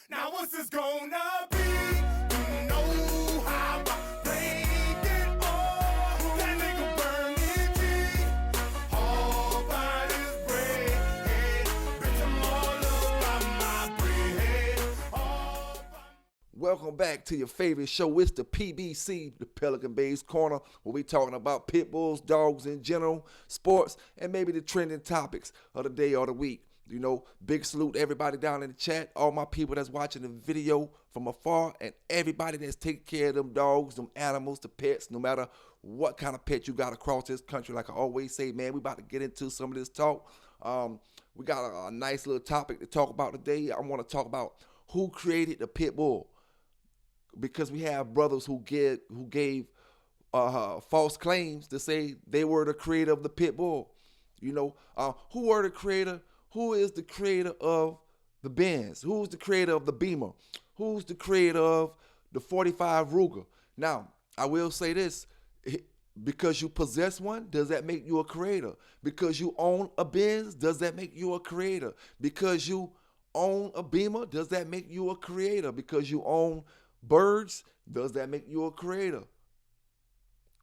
Now what's this gonna be? You know how I played it all. That nigga burning G. All by his bread. Bitch, I'm all up by my bread. All by Welcome back to your favorite show. It's the PBC, the Pelican Bay's Corner, where we talking about pit bulls, dogs in general, sports, and maybe the trending topics of the day or the week. You know, big salute to everybody down in the chat, all my people that's watching the video from afar, and everybody that's taking care of them dogs, them animals, the pets, no matter what kind of pet you got across this country. Like I always say, man, we about to get into some of this talk. We got a nice little topic to talk about today. I want to talk about who created the pit bull, because we have brothers who gave false claims to say they were the creator of the pit bull. You know, who were the creator? Who is the creator of the Benz? Who's the creator of the Beamer? Who's the creator of the 45 Ruger? Now, I will say this. Because you possess one, does that make you a creator? Because you own a Benz, does that make you a creator? Because you own a Beamer, does that make you a creator? Because you own birds, does that make you a creator?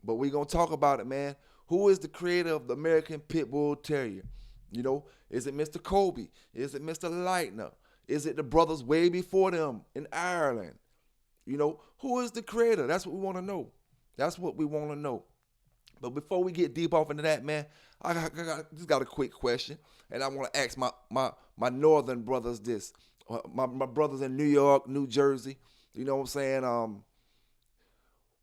But we're going to talk about it, man. Who is the creator of the American Pitbull Terrier? You know, is it Mr. Kobe? Is it Mr. Lightner? Is it the brothers way before them in Ireland? You know, who is the creator? That's what we want to know. That's what we want to know. But before we get deep off into that, man, I just got a quick question, and I want to ask my northern brothers this. My brothers in New York, New Jersey, you know what I'm saying?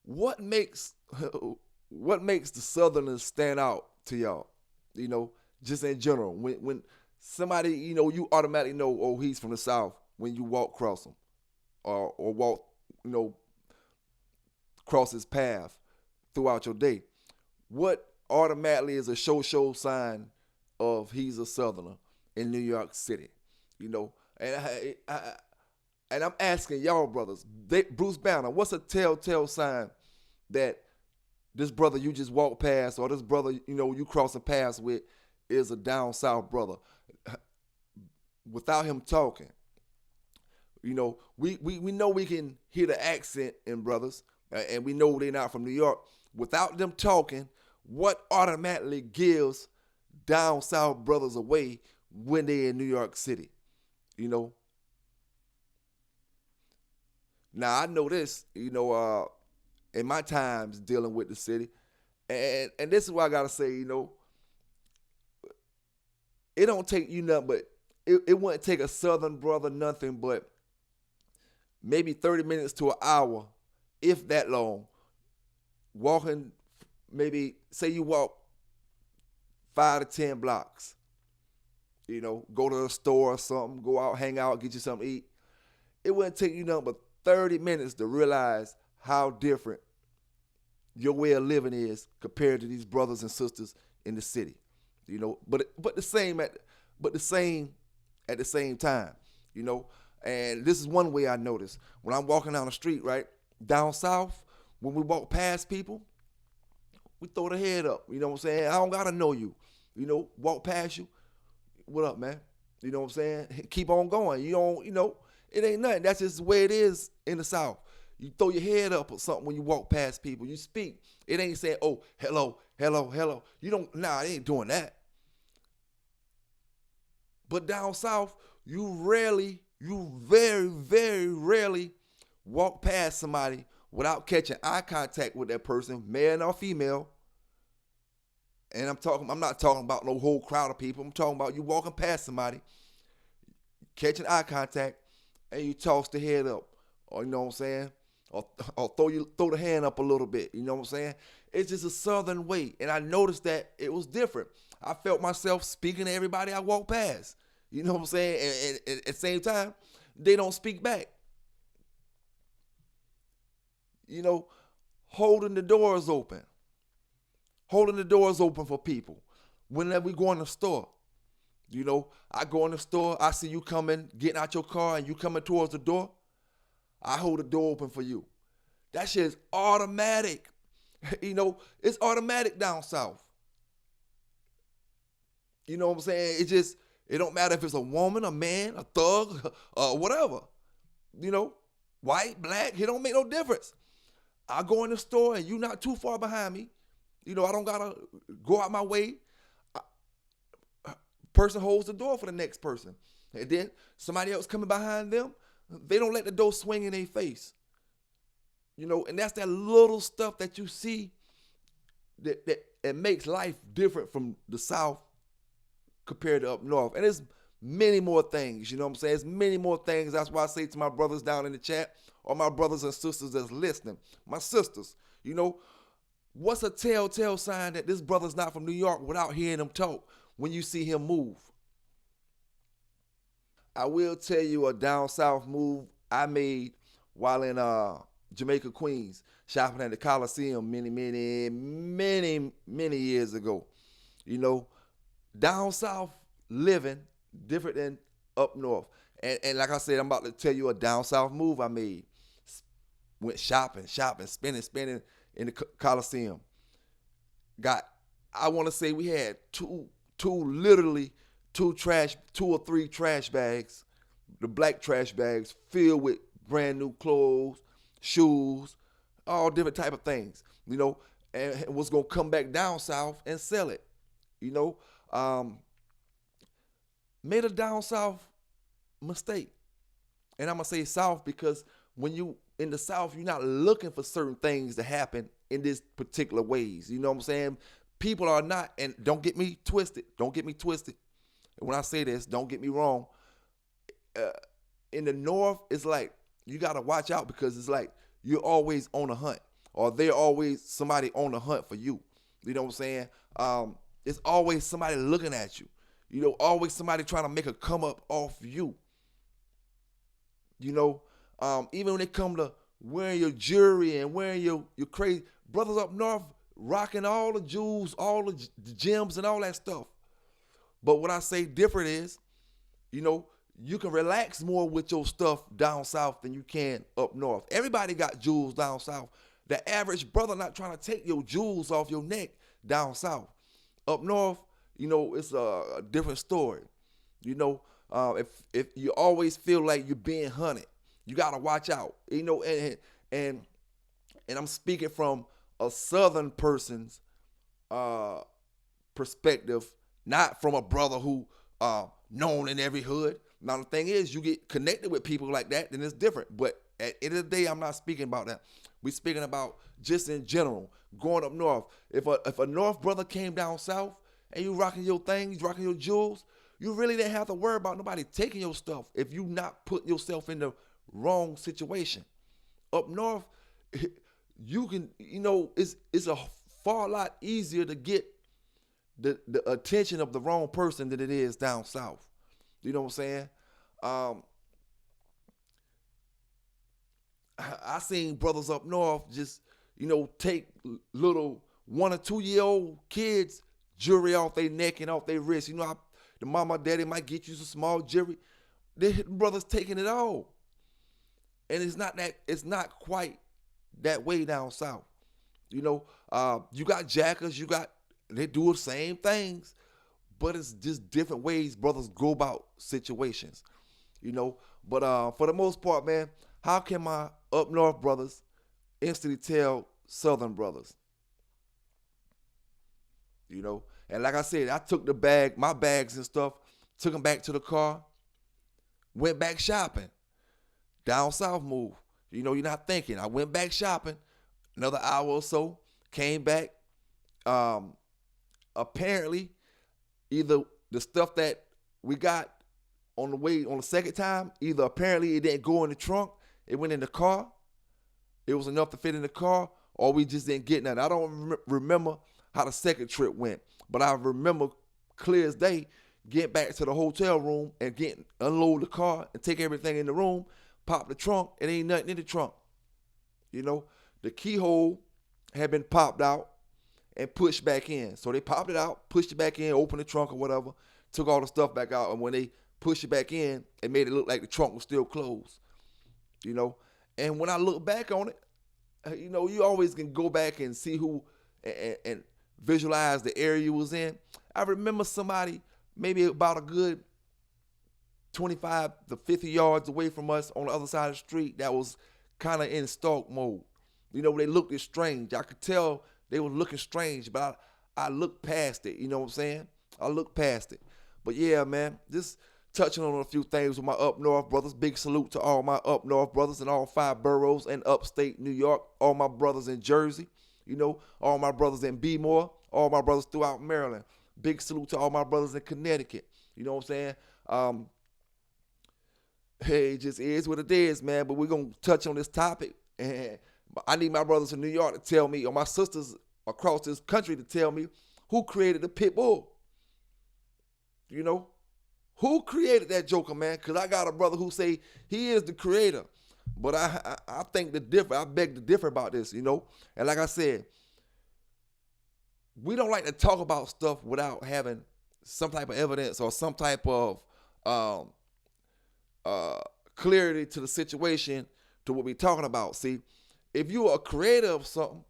What makes the Southerners stand out to y'all? You know, just in general, when somebody, you know, you automatically know, oh, he's from the South when you walk across him, or walk, you know, cross his path throughout your day. What automatically is a show sign of he's a Southerner in New York City? You know, and I'm asking y'all brothers, Bruce Banner, what's a telltale sign that this brother you just walked past, or this brother, you know, you crossing paths with, is a down south brother? Without him talking, you know, we know we can hear the accent in brothers, and we know they're not from New York. Without them talking, what automatically gives down south brothers away when they're in New York City? You know, now I know this, you know, in my times dealing with the city, and this is what I gotta say, you know, it don't take you nothing, but it wouldn't take a Southern brother nothing but maybe 30 minutes to an hour, if that long, walking, maybe say you walk 5 to 10 blocks, you know, go to a store or something, go out, hang out, get you something to eat. It wouldn't take you nothing but 30 minutes to realize how different your way of living is compared to these brothers and sisters in the city. You know, but the same at the same time, you know. And this is one way I notice when I'm walking down the street, right, down south, when we walk past people, we throw the head up. You know what I'm saying? I don't gotta know you. You know, walk past you. What up, man? You know what I'm saying? Keep on going. You don't, you know, it ain't nothing. That's just the way it is in the South. You throw your head up or something when you walk past people. You speak. It ain't saying, oh, hello, hello, hello. You don't, nah, it ain't doing that. But down south, you very, very rarely walk past somebody without catching eye contact with that person, male or female. And I'm not talking about no whole crowd of people. I'm talking about you walking past somebody, catching eye contact, and you toss the head up, or you know what I'm saying, or throw the hand up a little bit. You know what I'm saying? It's just a Southern way, and I noticed that it was different. I felt myself speaking to everybody I walked past. You know what I'm saying? And at the same time, they don't speak back. You know, holding the doors open for people. Whenever we go in the store, you know, I go in the store, I see you coming, getting out your car, and you coming towards the door, I hold the door open for you. That shit is automatic. You know, it's automatic down south. You know what I'm saying? It don't matter if it's a woman, a man, a thug, whatever. You know, white, black, it don't make no difference. I go in the store and you not too far behind me. You know, I don't gotta go out my way. Person holds the door for the next person. And then somebody else coming behind them, they don't let the door swing in their face. You know, and that's that little stuff that you see that it makes life different from the South compared to up north. And there's many more things, you know what I'm saying? There's many more things. That's why I say to my brothers down in the chat, or my brothers and sisters that's listening, my sisters, you know, what's a telltale sign that this brother's not from New York without hearing him talk when you see him move? I will tell you a down south move I made while in Jamaica, Queens, shopping at the Coliseum many years ago. You know, down south living different than up north. And like I said, I'm about to tell you a down south move I made. Went shopping, spending in the Coliseum. I want to say we had two or three trash bags, the black trash bags filled with brand new clothes, shoes, all different type of things, you know, and was going to come back down south and sell it, you know. Made a down south mistake. And I'm going to say south because when you in the South, you're not looking for certain things to happen in this particular ways. You know what I'm saying? People are not, and don't get me twisted. When I say this, don't get me wrong. In the North, it's like you got to watch out because it's like you're always on a hunt, or they're always somebody on a hunt for you. You know what I'm saying? It's always somebody looking at you. You know, always somebody trying to make a come up off you. You know, even when it come to wearing your jewelry and wearing your crazy, brothers up north rocking all the jewels, all the gems and all that stuff. But what I say different is, you know, you can relax more with your stuff down south than you can up north. Everybody got jewels down south. The average brother not trying to take your jewels off your neck down south. Up north, you know, it's a different story. You know, if you always feel like you're being hunted, you gotta watch out. You know, and I'm speaking from a Southern person's perspective, not from a brother who known in every hood. Now the thing is, you get connected with people like that, then it's different. But at the end of the day, I'm not speaking about that. We're speaking about just in general, going up north. If a North brother came down south and you rocking your things, rocking your jewels, you really didn't have to worry about nobody taking your stuff if you not putting yourself in the wrong situation. Up north, you can, you know, it's a far lot easier to get the attention of the wrong person than it is down south. You know what I'm saying? I seen brothers up north just, you know, take little 1 or 2 year old kids jewelry off their neck and off their wrist. You know, the mama, daddy might get you some small jewelry. The brothers taking it all. And it's not quite that way down south. You know, you got jackers, they do the same things, but it's just different ways brothers go about situations. You know, but for the most part, man, how can my up north brothers instantly tell Southern brothers? You know, and like I said, I took my bags and stuff, took them back to the car, went back shopping. Down south move. You know, you're not thinking. I went back shopping, another hour or so, came back. Apparently, either the stuff that we got on the second time, either apparently it didn't go in the trunk, it went in the car, it was enough to fit in the car, or we just didn't get nothing. I don't remember how the second trip went, but I remember clear as day getting back to the hotel room and unload the car and take everything in the room, pop the trunk, and ain't nothing in the trunk. You know, the keyhole had been popped out and pushed back in. So they popped it out, pushed it back in, opened the trunk or whatever, took all the stuff back out, and when they pushed it back in, it made it look like the trunk was still closed. You know, and when I look back on it, you know, you always can go back and see who and visualize the area you was in. I remember somebody maybe about a good 25 to 50 yards away from us on the other side of the street that was kind of in stalk mode. You know, they looked strange. I could tell they were looking strange, but I looked past it. You know what I'm saying? I looked past it. But yeah, man, just touching on a few things with my up north brothers. Big salute to all my up north brothers in all 5 boroughs and upstate New York. All my brothers in Jersey. You know, all my brothers in Bmore. All my brothers throughout Maryland. Big salute to all my brothers in Connecticut. You know what I'm saying? Hey, it just is what it is, man. But we're going to touch on this topic. And I need my brothers in New York to tell me, or my sisters across this country to tell me, who created the pit bull? You know? Who created that joker, man? Because I got a brother who say he is the creator. But I think I beg to differ about this, you know? And like I said, we don't like to talk about stuff without having some type of evidence or some type of clarity to the situation, to what we're talking about. See, if you're a creator of something,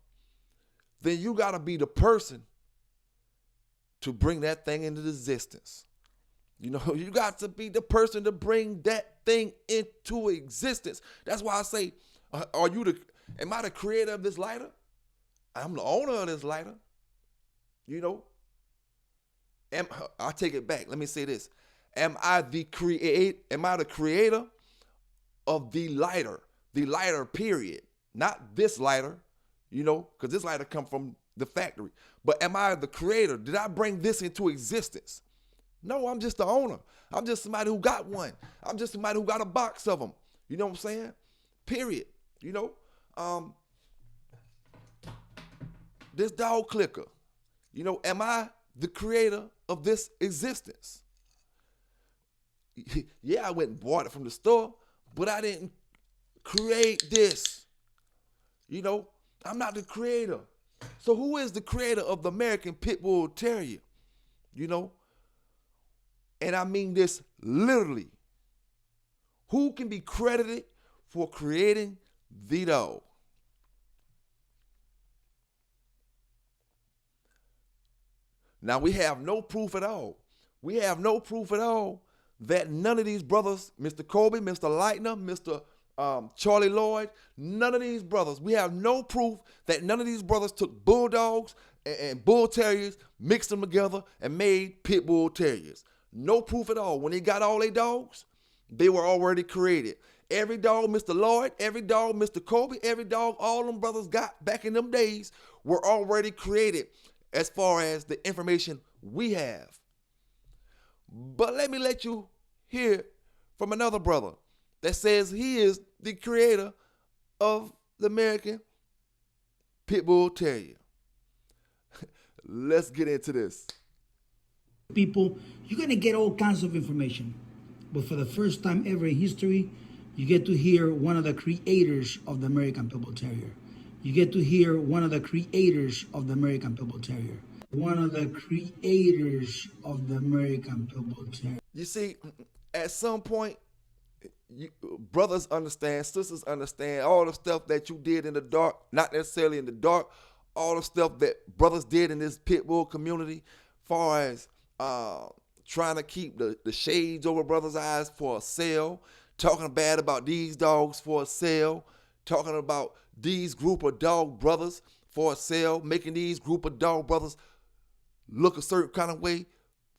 then you got to be the person to bring that thing into existence. You know, you got to be the person to bring that thing into existence. That's why I say, am I the creator of this lighter? I'm the owner of this lighter. You know, I'll take it back. Let me say this. Am I the creator of the lighter, period? Not this lighter, you know, because this lighter come from the factory. But am I the creator? Did I bring this into existence? No, I'm just the owner. I'm just somebody who got one. I'm just somebody who got a box of them. You know what I'm saying? Period. You know, this dog clicker, you know, am I the creator of this existence? Yeah, I went and bought it from the store, but I didn't create this. You know, I'm not the creator. So who is the creator of the American Pitbull Terrier? You know, and I mean this literally. Who can be credited for creating the dog? Now, we have no proof at all. We have no proof at all that none of these brothers, Mr. Kobe, Mr. Lightner, Mr. Charlie Lloyd, none of these brothers, we have no proof that none of these brothers took bulldogs and bull terriers, mixed them together, and made pit bull terriers. No proof at all. When they got all their dogs, they were already created. Every dog Mr. Lloyd, every dog Mr. Kobe, every dog all them brothers got back in them days were already created as far as the information we have. But let me let you hear from another brother that says he is the creator of the American Pitbull Terrier. Let's get into this. People, you're going to get all kinds of information. But for the first time ever in history, you get to hear one of the creators of the American Pitbull Terrier. You get to hear one of the creators of the American Pitbull Terrier. One of the creators of the American Pitbull Terrier. You see, at some point, brothers understand, sisters understand all the stuff that you did in the dark, not necessarily in the dark, all the stuff that brothers did in this pit bull community, far as trying to keep the shades over brothers' eyes for a sale, talking bad about these dogs for a sale, talking about these group of dog brothers for a sale, making these group of dog brothers look a certain kind of way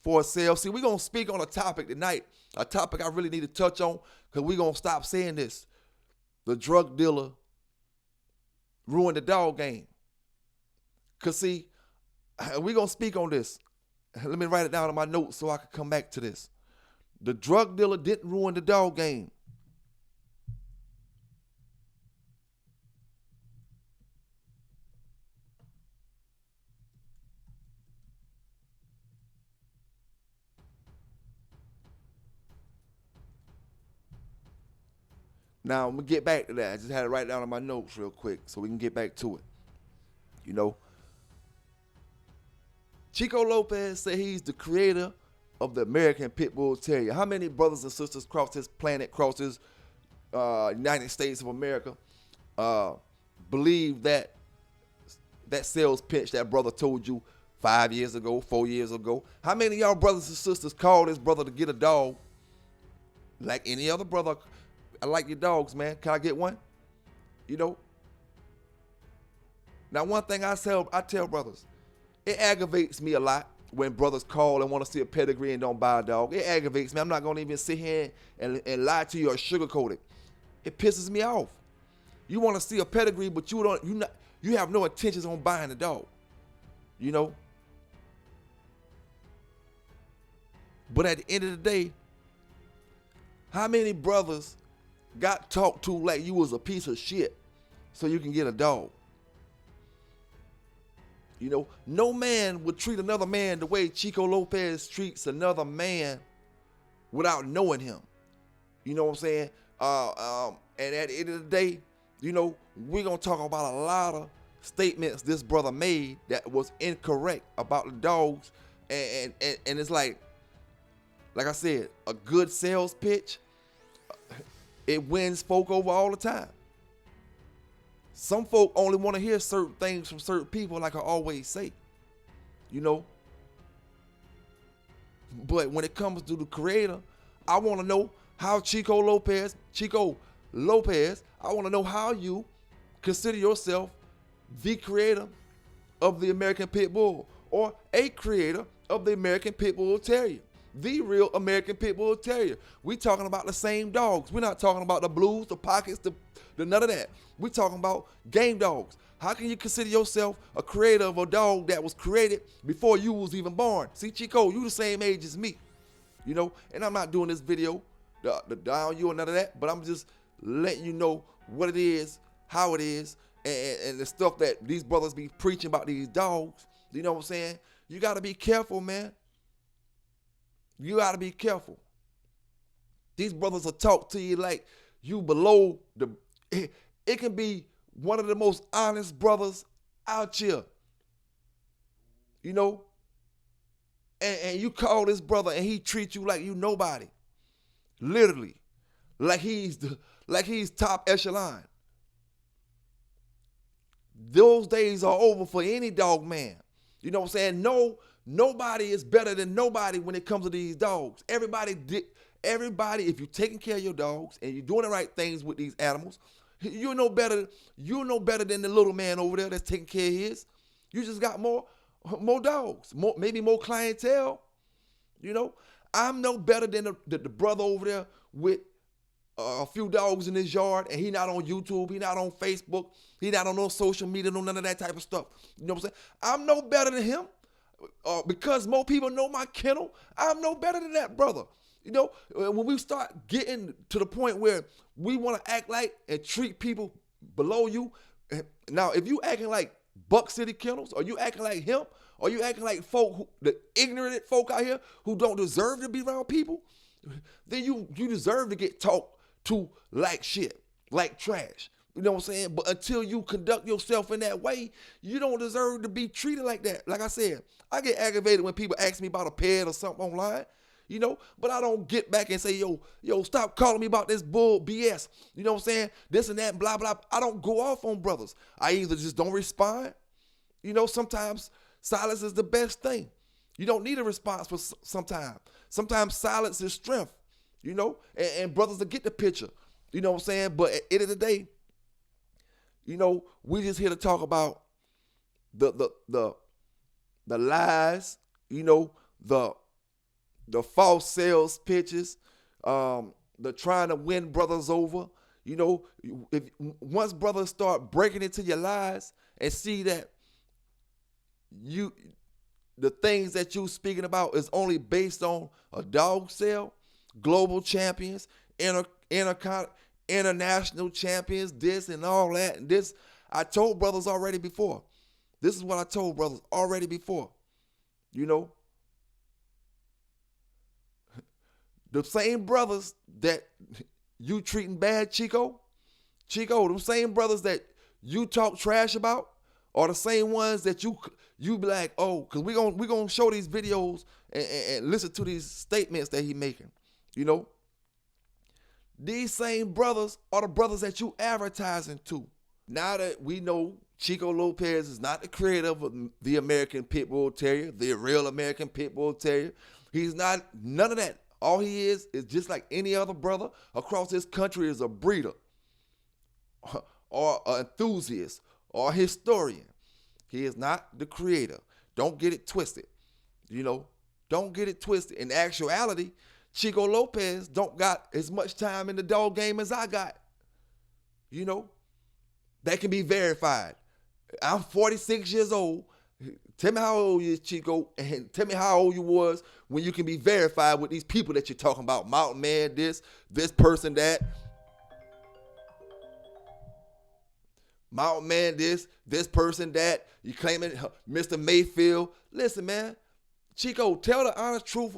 for a sale. See, we're going to speak on a topic tonight, a topic I really need to touch on, because we're going to stop saying this. The drug dealer ruined the dog game. Because, see, we're going to speak on this. Let me write it down in my notes so I can come back to this. The drug dealer didn't ruin the dog game. Now, I'm going to get back to that. I just had to write it down in my notes real quick so we can get back to it. You know, Chico Lopez said he's the creator of the American Pitbull Terrier. How many brothers and sisters across this planet, across this United States of America, believe that sales pitch that brother told you 5 years ago, 4 years ago? How many of y'all brothers and sisters called this brother to get a dog like any other brother, I like your dogs, man. Can I get one? You know? Now, one thing I tell brothers, it aggravates me a lot when brothers call and want to see a pedigree and don't buy a dog. It aggravates me. I'm not going to even sit here and lie to you or sugarcoat it. It pisses me off. You want to see a pedigree, but you have no intentions on buying a dog. You know? But at the end of the day, how many brothers got talked to like you was a piece of shit so you can get a dog? You know, no man would treat another man the way Chico Lopez treats another man without knowing him. You know what I'm saying? And at the end of the day, you know, we're going to talk about a lot of statements this brother made that was incorrect about the dogs. And it's like I said, a good sales pitch, it wins folk over all the time. Some folk only want to hear certain things from certain people, like I always say, you know. But when it comes to the creator, I want to know how Chico Lopez, I want to know how you consider yourself the creator of the American Pitbull, or a creator of the American Pitbull Terrier. The real American Pitbull Terrier. We talking about the same dogs. We're not talking about the blues, the pockets, the none of that. We're talking about game dogs. How can you consider yourself a creator of a dog that was created before you was even born? See, Chico, you the same age as me, you know, and I'm not doing this video to down you or none of that, but I'm just letting you know what it is, how it is, and the stuff that these brothers be preaching about these dogs. You know what I'm saying? You got to be careful, man. You got to be careful. These brothers will talk to you like you below the... It can be one of the most honest brothers out here. You know? And you call this brother and he treats you like you nobody. Literally. Like he's top echelon. Those days are over for any dog man. You know what I'm saying? Nobody is better than nobody when it comes to these dogs. Everybody, if you're taking care of your dogs and you're doing the right things with these animals, you're no better than the little man over there that's taking care of his. You just got more dogs, maybe more clientele. You know, I'm no better than the brother over there with a few dogs in his yard, and he not on YouTube, he not on Facebook, he not on no social media, no none of that type of stuff. You know what I'm saying? I'm no better than him. Because more people know my kennel, I'm no better than that brother. You know, when we start getting to the point where we want to act like and treat people below you. Now, if you acting like Buck City Kennels, or you acting like him, or you acting like the ignorant folk out here who don't deserve to be around people, then you deserve to get talked to like shit, like trash. You know what I'm saying? But until you conduct yourself in that way, you don't deserve to be treated like that. Like I said, I get aggravated when people ask me about a pet or something online, you know, but I don't get back and say, yo, stop calling me about this bull BS. You know what I'm saying? This and that, blah, blah. I don't go off on brothers. I either just don't respond. You know, sometimes silence is the best thing. You don't need a response for sometimes. Sometimes silence is strength, you know, and brothers will get the picture. You know what I'm saying? But at the end of the day, you know, we just here to talk about the lies, you know, the false sales pitches, the trying to win brothers over. You know, once brothers start breaking into your lies and see that the things that you speaking about is only based on a dog sale, global champions, international champions, this and all that, and this. I told brothers already before. This is what I told brothers already before. You know, the same brothers that you treating bad, Chico, them same brothers that you talk trash about are the same ones that you be like, oh, because we gonna show these videos and listen to these statements that he making, you know. These same brothers are the brothers that you advertising to. Now that we know Chico Lopez is not the creator of the American Pitbull Terrier, the real American Pitbull Terrier, he's not none of that All he is just like any other brother across this country, is a breeder or an enthusiast or a historian. He is not the creator. Don't get it twisted. Don't get it twisted. In actuality, Chico Lopez don't got as much time in the dog game as I got. That can be verified. I'm 46 years old. Tell me how old you is, Chico, and tell me how old you was when you can be verified with these people that you're talking about. Mountain Man, this person, that. Mountain Man, this person, that. You claiming Mr. Mayfield. Listen, man. Chico, tell the honest truth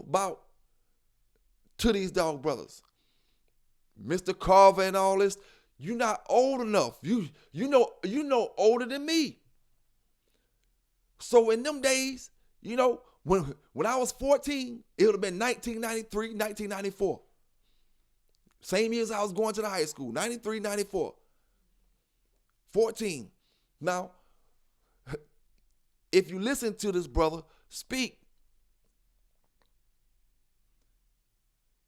to these dog brothers. Mr. Carver and all this, you're not old enough. You know older than me. So in them days, when I was 14, it would have been 1993, 1994. Same years I was going to the high school, 93, 94. 14. Now, if you listen to this brother speak,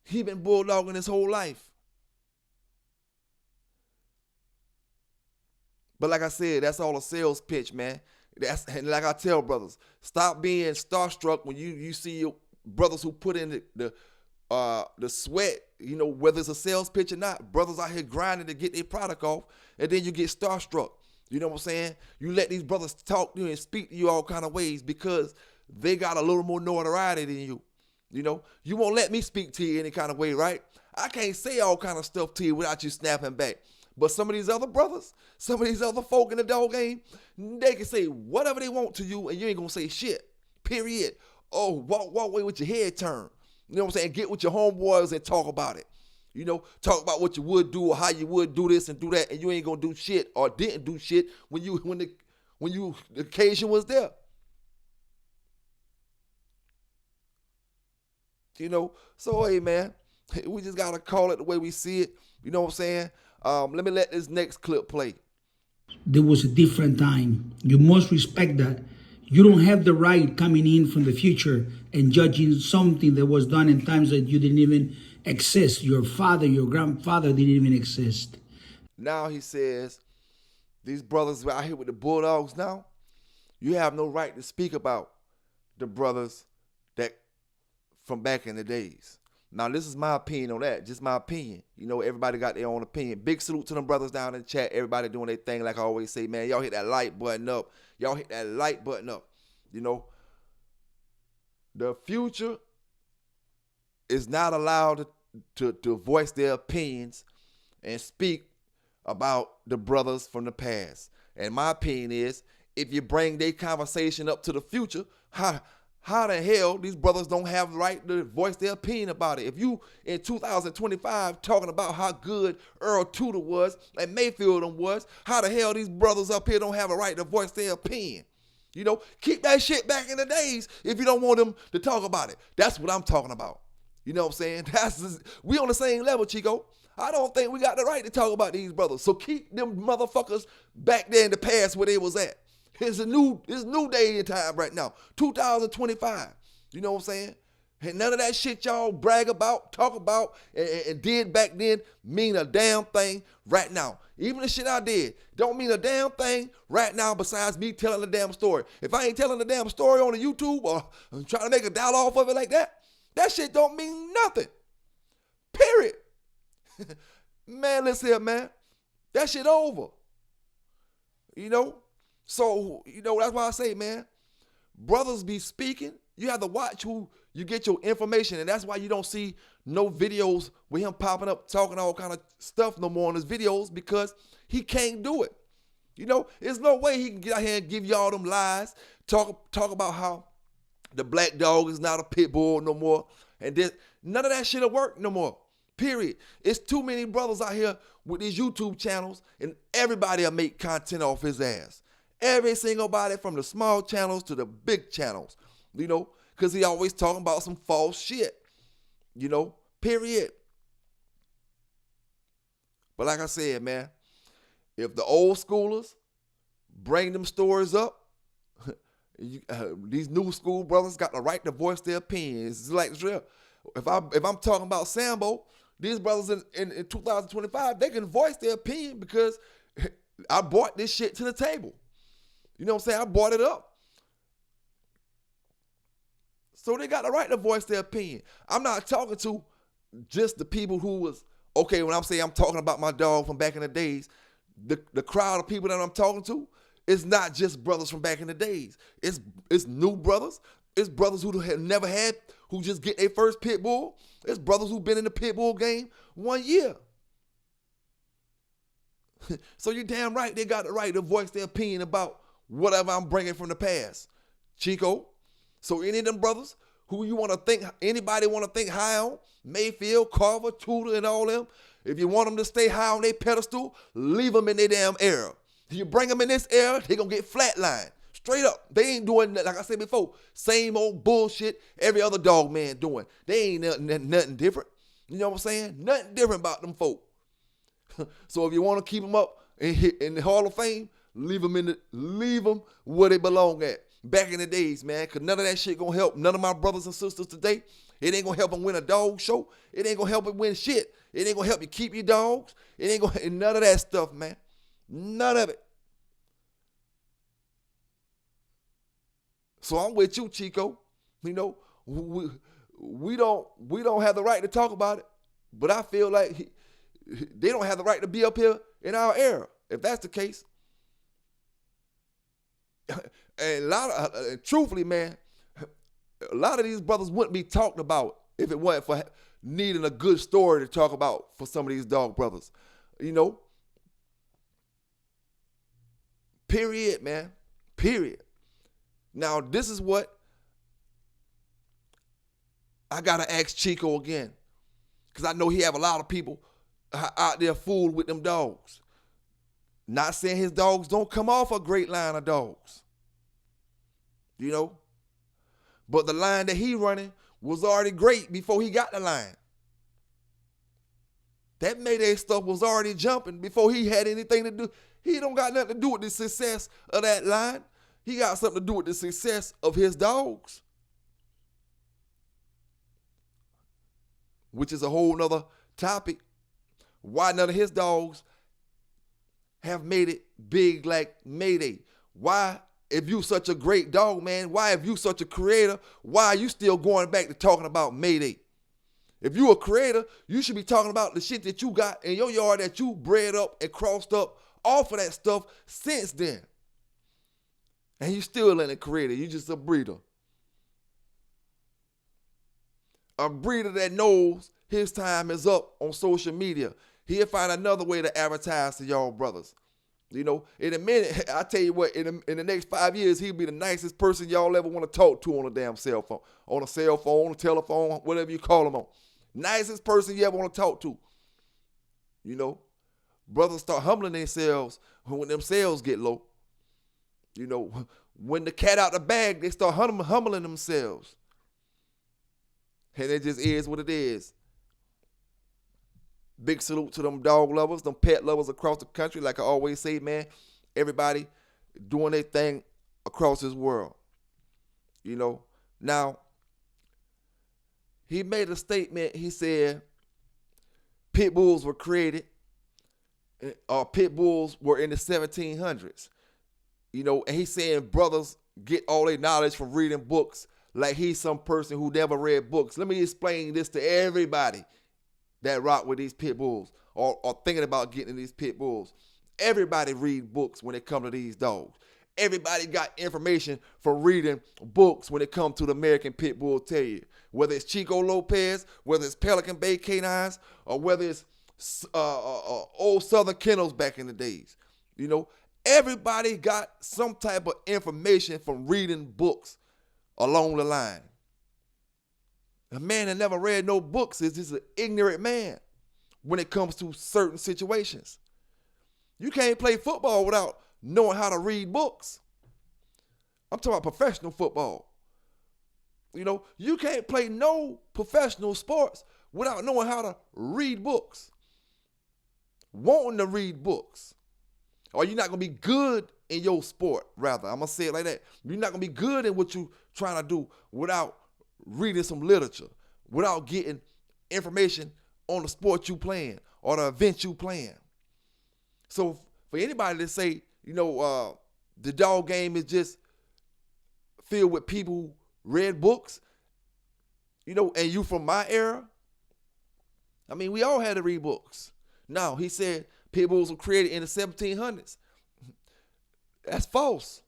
he been bulldogging his whole life. But like I said, that's all a sales pitch, man. And like I tell brothers, stop being starstruck when you see your brothers who put in the sweat, whether it's a sales pitch or not. Brothers out here grinding to get their product off, and then you get starstruck. You know what I'm saying? You let these brothers talk to you and speak to you all kind of ways because they got a little more notoriety than you. You won't let me speak to you any kind of way, right? I can't say all kind of stuff to you without you snapping back. But some of these other brothers, some of these other folk in the dog game, they can say whatever they want to you and you ain't gonna say shit, period. Oh, walk away with your head turned. You know what I'm saying? Get with your homeboys and talk about it. Talk about what you would do or how you would do this and do that, and you ain't gonna do shit or didn't do shit when the occasion was there. So hey man, we just gotta call it the way we see it. You know what I'm saying? Let me let this next clip play. There was a different time. You must respect that. You don't have the right coming in from the future and judging something that was done in times that you didn't even exist. Your father, your grandfather didn't even exist. Now he says, these brothers out here with the Bulldogs now, you have no right to speak about the brothers that from back in the days. Now, this is my opinion on that, just my opinion. Everybody got their own opinion. Big salute to them brothers down in the chat. Everybody doing their thing. Like I always say, man, y'all hit that like button up. Y'all hit that like button up. The future is not allowed to voice their opinions and speak about the brothers from the past. And my opinion is, if you bring their conversation up to the future, how the hell these brothers don't have the right to voice their opinion about it? If you in 2025 talking about how good Earl Tudor was and Mayfield was, how the hell these brothers up here don't have a right to voice their opinion? Keep that shit back in the days if you don't want them to talk about it. That's what I'm talking about. You know what I'm saying? We on the same level, Chico. I don't think we got the right to talk about these brothers. So keep them motherfuckers back there in the past where they was at. It's a new day in time right now, 2025. You know what I'm saying? And none of that shit y'all brag about, talk about, and did back then mean a damn thing right now. Even the shit I did don't mean a damn thing right now besides me telling the damn story. If I ain't telling the damn story on the YouTube or I'm trying to make a dollar off of it like that, that shit don't mean nothing. Period. Man, listen here, man. That shit over. So, that's why I say, man, brothers be speaking. You have to watch who you get your information, and that's why you don't see no videos with him popping up talking all kind of stuff no more on his videos, because he can't do it. There's no way he can get out here and give y'all them lies, talk about how the black dog is not a pit bull no more, and none of that shit'll work no more. Period. It's too many brothers out here with these YouTube channels, and everybody will make content off his ass. Every single body, from the small channels to the big channels, because he always talking about some false shit, period. But like I said, man, if the old schoolers bring them stories up, these new school brothers got the right to voice their opinions. It's like this real. if I'm talking about Sambo, these brothers in 2025, they can voice their opinion because I brought this shit to the table. You know what I'm saying? I brought it up. So they got the right to voice their opinion. I'm not talking to just the people who was, okay, when I'm saying I'm talking about my dog from back in the days, the crowd of people that I'm talking to, it's not just brothers from back in the days. It's new brothers. It's brothers who have never had, who just get their first pit bull. It's brothers who've been in the pit bull game 1 year. So you're damn right they got the right to voice their opinion about whatever I'm bringing from the past. Chico. So any of them brothers who you want to think, anybody want to think high on, Mayfield, Carver, Tudor, and all them, if you want them to stay high on their pedestal, leave them in their damn era. If you bring them in this era, they going to get flatlined. Straight up. They ain't doing, like I said before, same old bullshit every other dog man doing. They ain't nothing different. You know what I'm saying? Nothing different about them folk. So if you want to keep them up in the Hall of Fame, leave them where they belong at. Back in the days, man, because none of that shit gonna help none of my brothers and sisters today. It ain't gonna help them win a dog show. It ain't gonna help them win shit. It ain't gonna help you keep your dogs. It ain't gonna, none of that stuff, man. None of it. So I'm with you, Chico. You know, we don't have the right to talk about it, but I feel like they don't have the right to be up here in our era. If that's the case. And truthfully, man, a lot of these brothers wouldn't be talked about if it wasn't for needing a good story to talk about for some of these dog brothers. You know? Period, man. Period. Now, this is what I got to ask Chico again, because I know he have a lot of people out there fooled with them dogs. Not saying his dogs don't come off a great line of dogs. You know? But the line that he running was already great before he got the line. That Mayday stuff was already jumping before he had anything to do. He don't got nothing to do with the success of that line. He got something to do with the success of his dogs. Which is a whole nother topic. Why none of his dogs have made it big like Mayday? Why, if you such a great dog, man, why, if you such a creator, why are you still going back to talking about Mayday? If you a creator, you should be talking about the shit that you got in your yard that you bred up and crossed up off of that stuff since then. And you still ain't a creator. You just a breeder. A breeder that knows his time is up on social media. He'll find another way to advertise to y'all brothers. You know, in a minute, I tell you what, in the next 5 years, he'll be the nicest person y'all ever want to talk to on a damn cell phone. On a cell phone, a telephone, whatever you call him on. Nicest person you ever want to talk to. You know, brothers start humbling themselves when them sales get low. You know, when the cat out the bag, they start humbling themselves. And it just is what it is. Big salute to them dog lovers, them pet lovers across the country. Like I always say, man, everybody doing their thing across this world. You know, now, he made a statement. He said pit bulls were created, or pit bulls were in the 1700s. You know, and he's saying brothers get all their knowledge from reading books, like he's some person who never read books. Let me explain this to everybody that rock with these pit bulls or thinking about getting these pit bulls. Everybody read books when it comes to these dogs. Everybody got information from reading books when it comes to the American Pitbull Terrier. Whether it's Chico Lopez, whether it's Pelican Bay Canines, or whether it's old Southern Kennels back in the days. You know, everybody got some type of information from reading books along the line. A man that never read no books is just an ignorant man when it comes to certain situations. You can't play football without knowing how to read books. I'm talking about professional football. You know, you can't play no professional sports without knowing how to read books. Wanting to read books. Or you're not going to be good in your sport, rather. I'm going to say it like that. You're not going to be good in what you're trying to do without reading some literature, without getting information on the sport you playing or the event you playing. So for anybody to say, the dog game is just filled with people who read books, and you from my era, I mean, we all had to read books. No, he said pit bulls were created in the 1700s. That's false.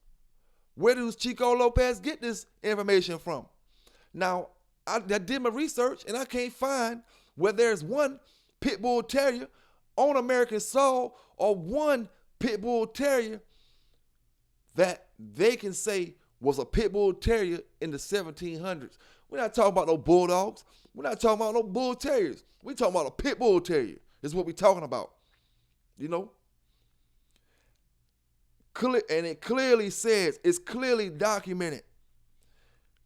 Where does Chico Lopez get this information from? Now, I did my research, and I can't find where there's one Pitbull Terrier on American soil or one Pitbull Terrier that they can say was a Pitbull Terrier in the 1700s. We're not talking about no bulldogs. We're not talking about no bull terriers. We're talking about a Pitbull Terrier is what we're talking about. And it clearly says, it's clearly documented.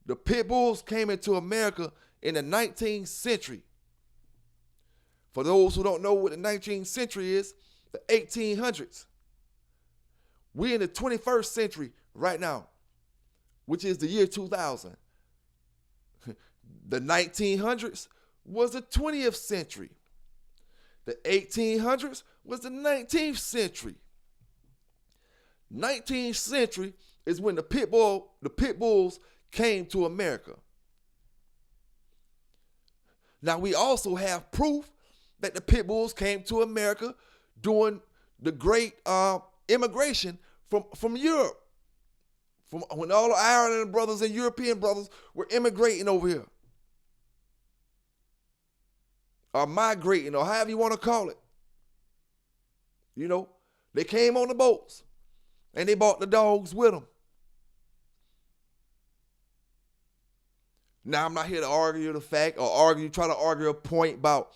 The pit bulls came into America in the 19th century. For those who don't know what the 19th century is, the 1800s. We're in the 21st century right now, which is the year 2000. The 1900s was the 20th century. The 1800s was the 19th century. 19th century is when the pit bulls came to America. Now we also have proof that the pit bulls came to America during the great immigration from Europe, from when all the Ireland brothers and European brothers were immigrating over here, or migrating, or however you want to call it. They came on the boats. And they brought the dogs with them. Now, I'm not here to argue the fact or try to argue a point about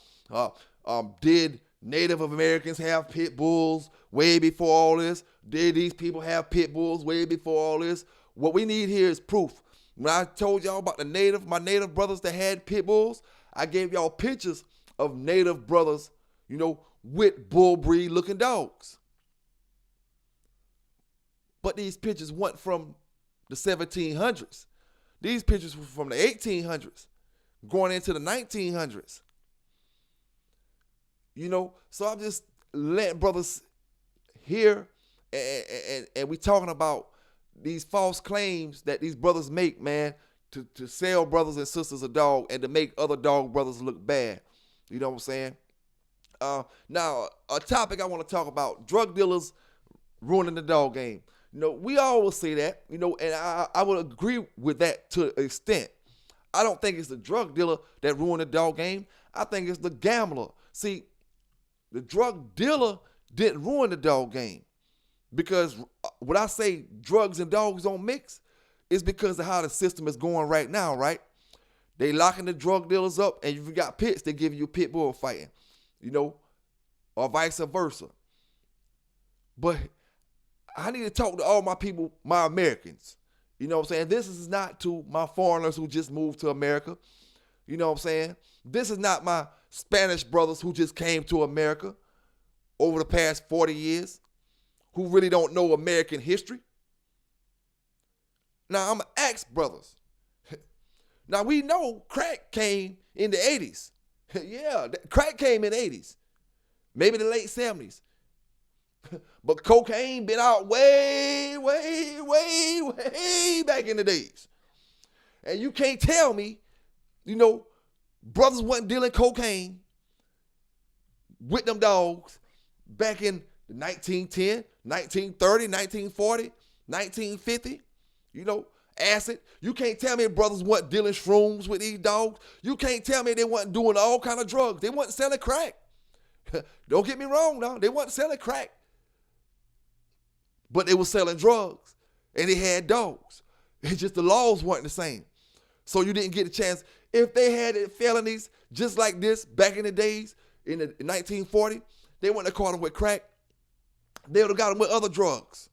did Native Americans have pit bulls way before all this? Did these people have pit bulls way before all this? What we need here is proof. When I told y'all about my Native brothers that had pit bulls, I gave y'all pictures of Native brothers, with bull breed looking dogs. But these pictures weren't from the 1700s. These pictures were from the 1800s, going into the 1900s. So I'm just letting brothers hear, and we talking about these false claims that these brothers make, man, to sell brothers and sisters a dog and to make other dog brothers look bad. You know what I'm saying? Now, a topic I want to talk about, drug dealers ruining the dog game. We always say that, and I would agree with that to an extent. I don't think it's the drug dealer that ruined the dog game. I think it's the gambler. See, the drug dealer didn't ruin the dog game, because when I say drugs and dogs don't mix, it's because of how the system is going right now, right? They locking the drug dealers up, and if you got pits, they give you pit bull fighting, or vice versa. But I need to talk to all my people, my Americans. You know what I'm saying? This is not to my foreigners who just moved to America. You know what I'm saying? This is not my Spanish brothers who just came to America over the past 40 years, who really don't know American history. Now, I'm ex-brothers. Now, we know crack came in the 80s. Yeah, crack came in the 80s. Maybe the late 70s. But cocaine been out way, way, way, way back in the days. And you can't tell me, brothers wasn't dealing cocaine with them dogs back in 1910, 1930, 1940, 1950, acid. You can't tell me brothers wasn't dealing shrooms with these dogs. You can't tell me they wasn't doing all kind of drugs. They wasn't selling crack. Don't get me wrong now. They wasn't selling crack. But they were selling drugs, and they had dogs. It's just the laws weren't the same. So you didn't get a chance. If they had felonies just like this back in the days, in the 1940, they wouldn't have caught them with crack. They would have got them with other drugs.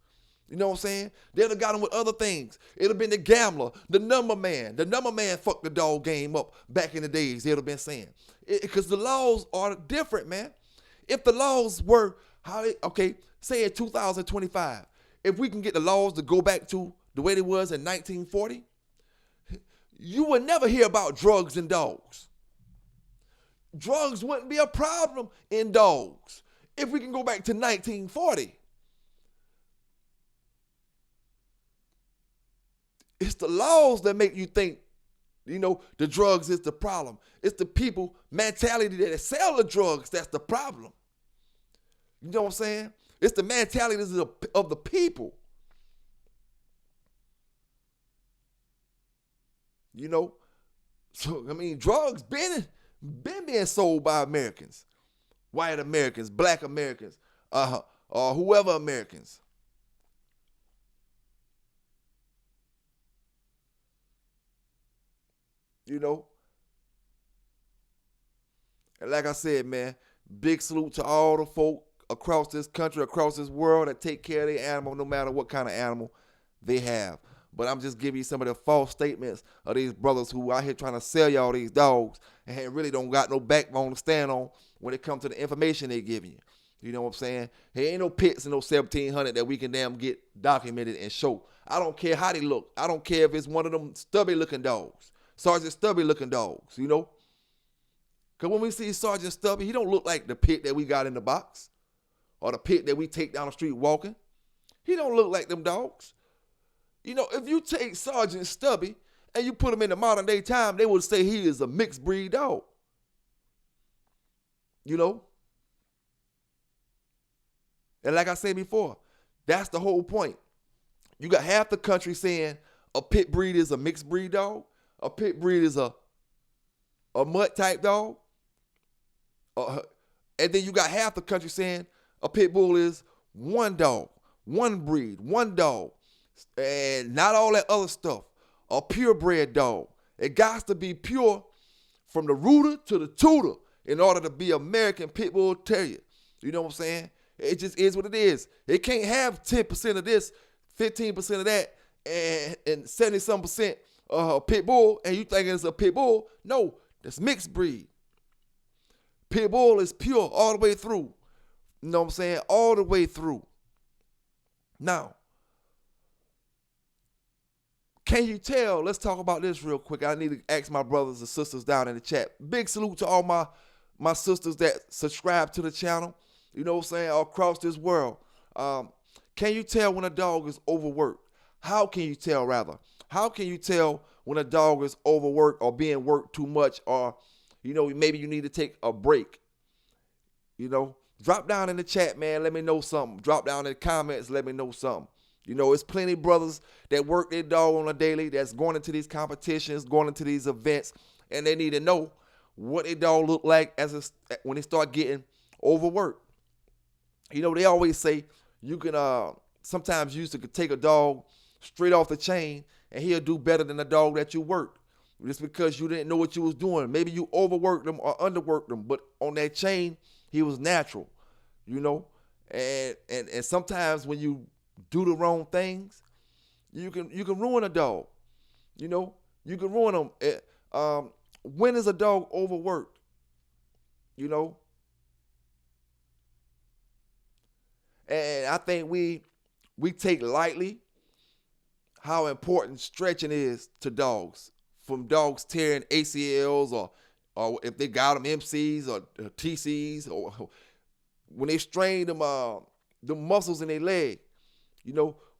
You know what I'm saying? They would have got them with other things. It would have been the gambler, the number man. The number man fucked the dog game up back in the days, they would have been saying. Because the laws are different, man. If the laws were, say in 2025, if we can get the laws to go back to the way they was in 1940, you would never hear about drugs and dogs. drugs wouldn't be a problem in dogs. If we can go back to 1940, it's the laws that make you think, the drugs is the problem. It's the people mentality that sell the drugs that's the problem. You know what I'm saying? It's the mentality of the people. So drugs been being sold by Americans, white Americans, black Americans, or whoever Americans. And like I said, man, big salute to all the folk across this country, across this world that take care of their animal, no matter what kind of animal they have. But I'm just giving you some of the false statements of these brothers who out here trying to sell y'all these dogs and really don't got no backbone to stand on when it comes to the information they give you. You know what I'm saying? There ain't no pits in no 1700 that we can damn get documented and show. I don't care how they look. I don't care if it's one of them stubby looking dogs, Sergeant Stubby looking dogs, Because when we see Sergeant Stubby, he don't look like the pit that we got in the box or the pit that we take down the street walking. He don't look like them dogs. If you take Sergeant Stubby and you put him in the modern day time, they would say he is a mixed breed dog. And like I said before, that's the whole point. You got half the country saying a pit breed is a mixed breed dog. A pit breed is a mutt type dog. And then you got half the country saying a pit bull is one dog, one breed, one dog. And not all that other stuff. A purebred dog. It got to be pure from the rooter to the tutor in order to be American Pitbull Terrier. You know what I'm saying? It just is what it is. It can't have 10% of this, 15% of that, and 70-some% a pit bull, and you think it's a pit bull. No, that's mixed breed. Pit bull is pure all the way through. You know what I'm saying? All the way through. Now, can you tell? Let's talk about this real quick. I need to ask my brothers and sisters down in the chat. Big salute to all my sisters that subscribe to the channel. You know what I'm saying? All across this world. Can you tell when a dog is overworked? How can you tell, rather? How can you tell when a dog is overworked or being worked too much, or, maybe you need to take a break? Drop down in the chat, man. Let me know something. Drop down in the comments. Let me know something. It's plenty of brothers that work their dog on a daily that's going into these competitions, going into these events, and they need to know what their dog look like when they start getting overworked. They always say you can sometimes use to take a dog straight off the chain and he'll do better than a dog that you worked. Just because you didn't know what you was doing. Maybe you overworked them or underworked them, but on that chain, he was natural, And sometimes when you do the wrong things, you can ruin a dog. You can ruin them. When is a dog overworked? And I think we take lightly how important stretching is to dogs. From dogs tearing ACLs or if they got them MCs or TCs, or when they strain them the muscles in their leg.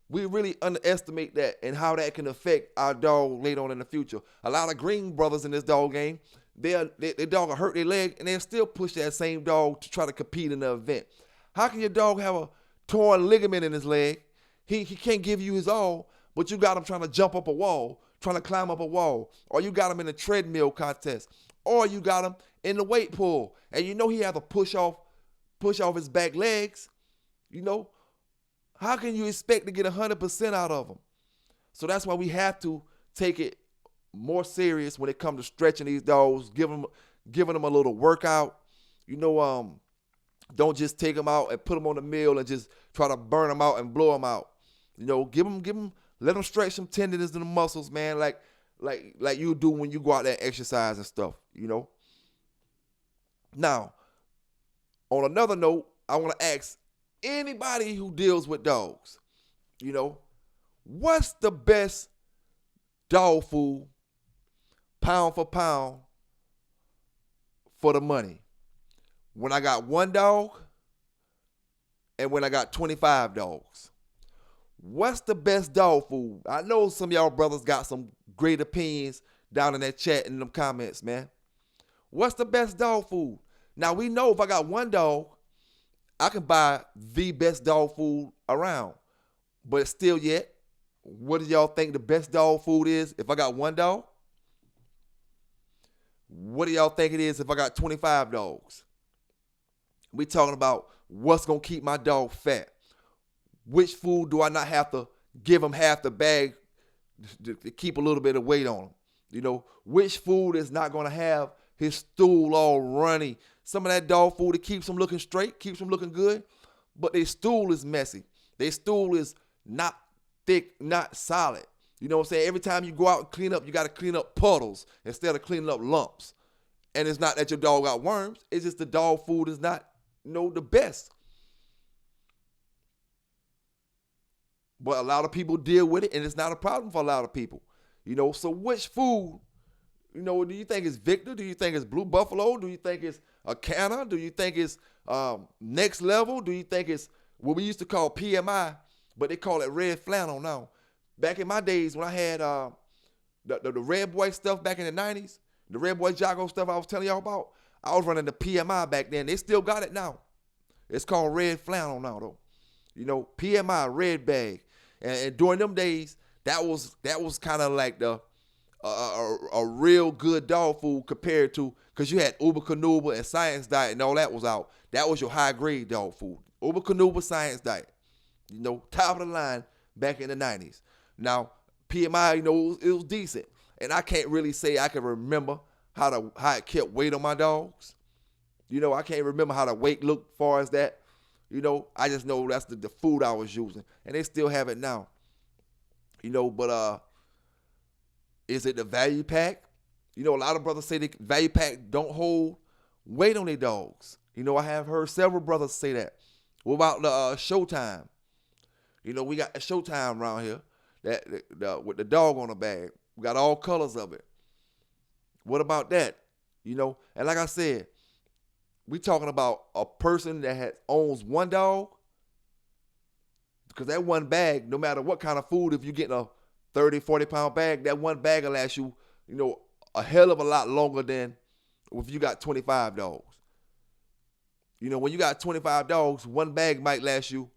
We really underestimate that and how that can affect our dog later on in the future. A lot of green brothers in this dog game, their dog will hurt their leg and they'll still push that same dog to try to compete in the event. How can your dog have a torn ligament in his leg? He can't give you his all, but you got him trying to jump up a wall, trying to climb up a wall, or you got him in a treadmill contest, or you got him in the weight pull, and he has to push off his back legs. How can you expect to get 100% out of them? So that's why we have to take it more serious when it comes to stretching these dogs, giving them a little workout. Don't just take them out and put them on the mill and just try to burn them out and blow them out. Let them stretch some tendons in the muscles, man, like you do when you go out there and exercise and stuff, Now, on another note, I want to ask anybody who deals with dogs, what's the best dog food, pound for pound, for the money. When I got one dog and when I got 25 dogs. What's the best dog food? I know some of y'all brothers got some great opinions down in that chat and in them comments, man. What's the best dog food? Now, we know if I got one dog, I can buy the best dog food around. But still yet, what do y'all think the best dog food is if I got one dog? What do y'all think it is if I got 25 dogs? We talking about what's going to keep my dog fat. Which food do I not have to give him half the bag to keep a little bit of weight on him? You know, which food is not going to have his stool all runny? Some of that dog food that keeps him looking straight, keeps him looking good, but their stool is messy. Their stool is not thick, not solid. You know what I'm saying? Every time you go out and clean up, you got to clean up puddles instead of cleaning up lumps. And it's not that your dog got worms. It's just the dog food is not, the best. But a lot of people deal with it, and it's not a problem for a lot of people. So which food, do you think it's Victor? Do you think it's Blue Buffalo? Do you think it's a Canna? Do you think it's Next Level? Do you think it's what we used to call PMI, but they call it red flannel now? Back in my days when I had the Red Boy stuff back in the 90s, the Red Boy Jago stuff I was telling y'all about, I was running the PMI back then. They still got it now. It's called red flannel now, though. PMI, red bag. And during them days, that was kind of like a real good dog food compared to, because you had Uber Canuba and Science Diet and all that was out. That was your high grade dog food. Uber Canuba, Science Diet. Top of the line back in the 90s. Now, PMI, it was decent. And I can't really say I can remember how it kept weight on my dogs. I can't remember how the weight looked as far as that. I just know that's the food I was using. And they still have it now. But is it the value pack? A lot of brothers say the value pack don't hold weight on their dogs. I have heard several brothers say that. What about the Showtime? We got the Showtime around here with the dog on the bag. We got all colors of it. What about that? And like I said, we talking about a person that owns one dog, because that one bag, no matter what kind of food, if you're getting a 30, 40-pound bag, that one bag will last you, a hell of a lot longer than if you got 25 dogs. When you got 25 dogs, one bag might last you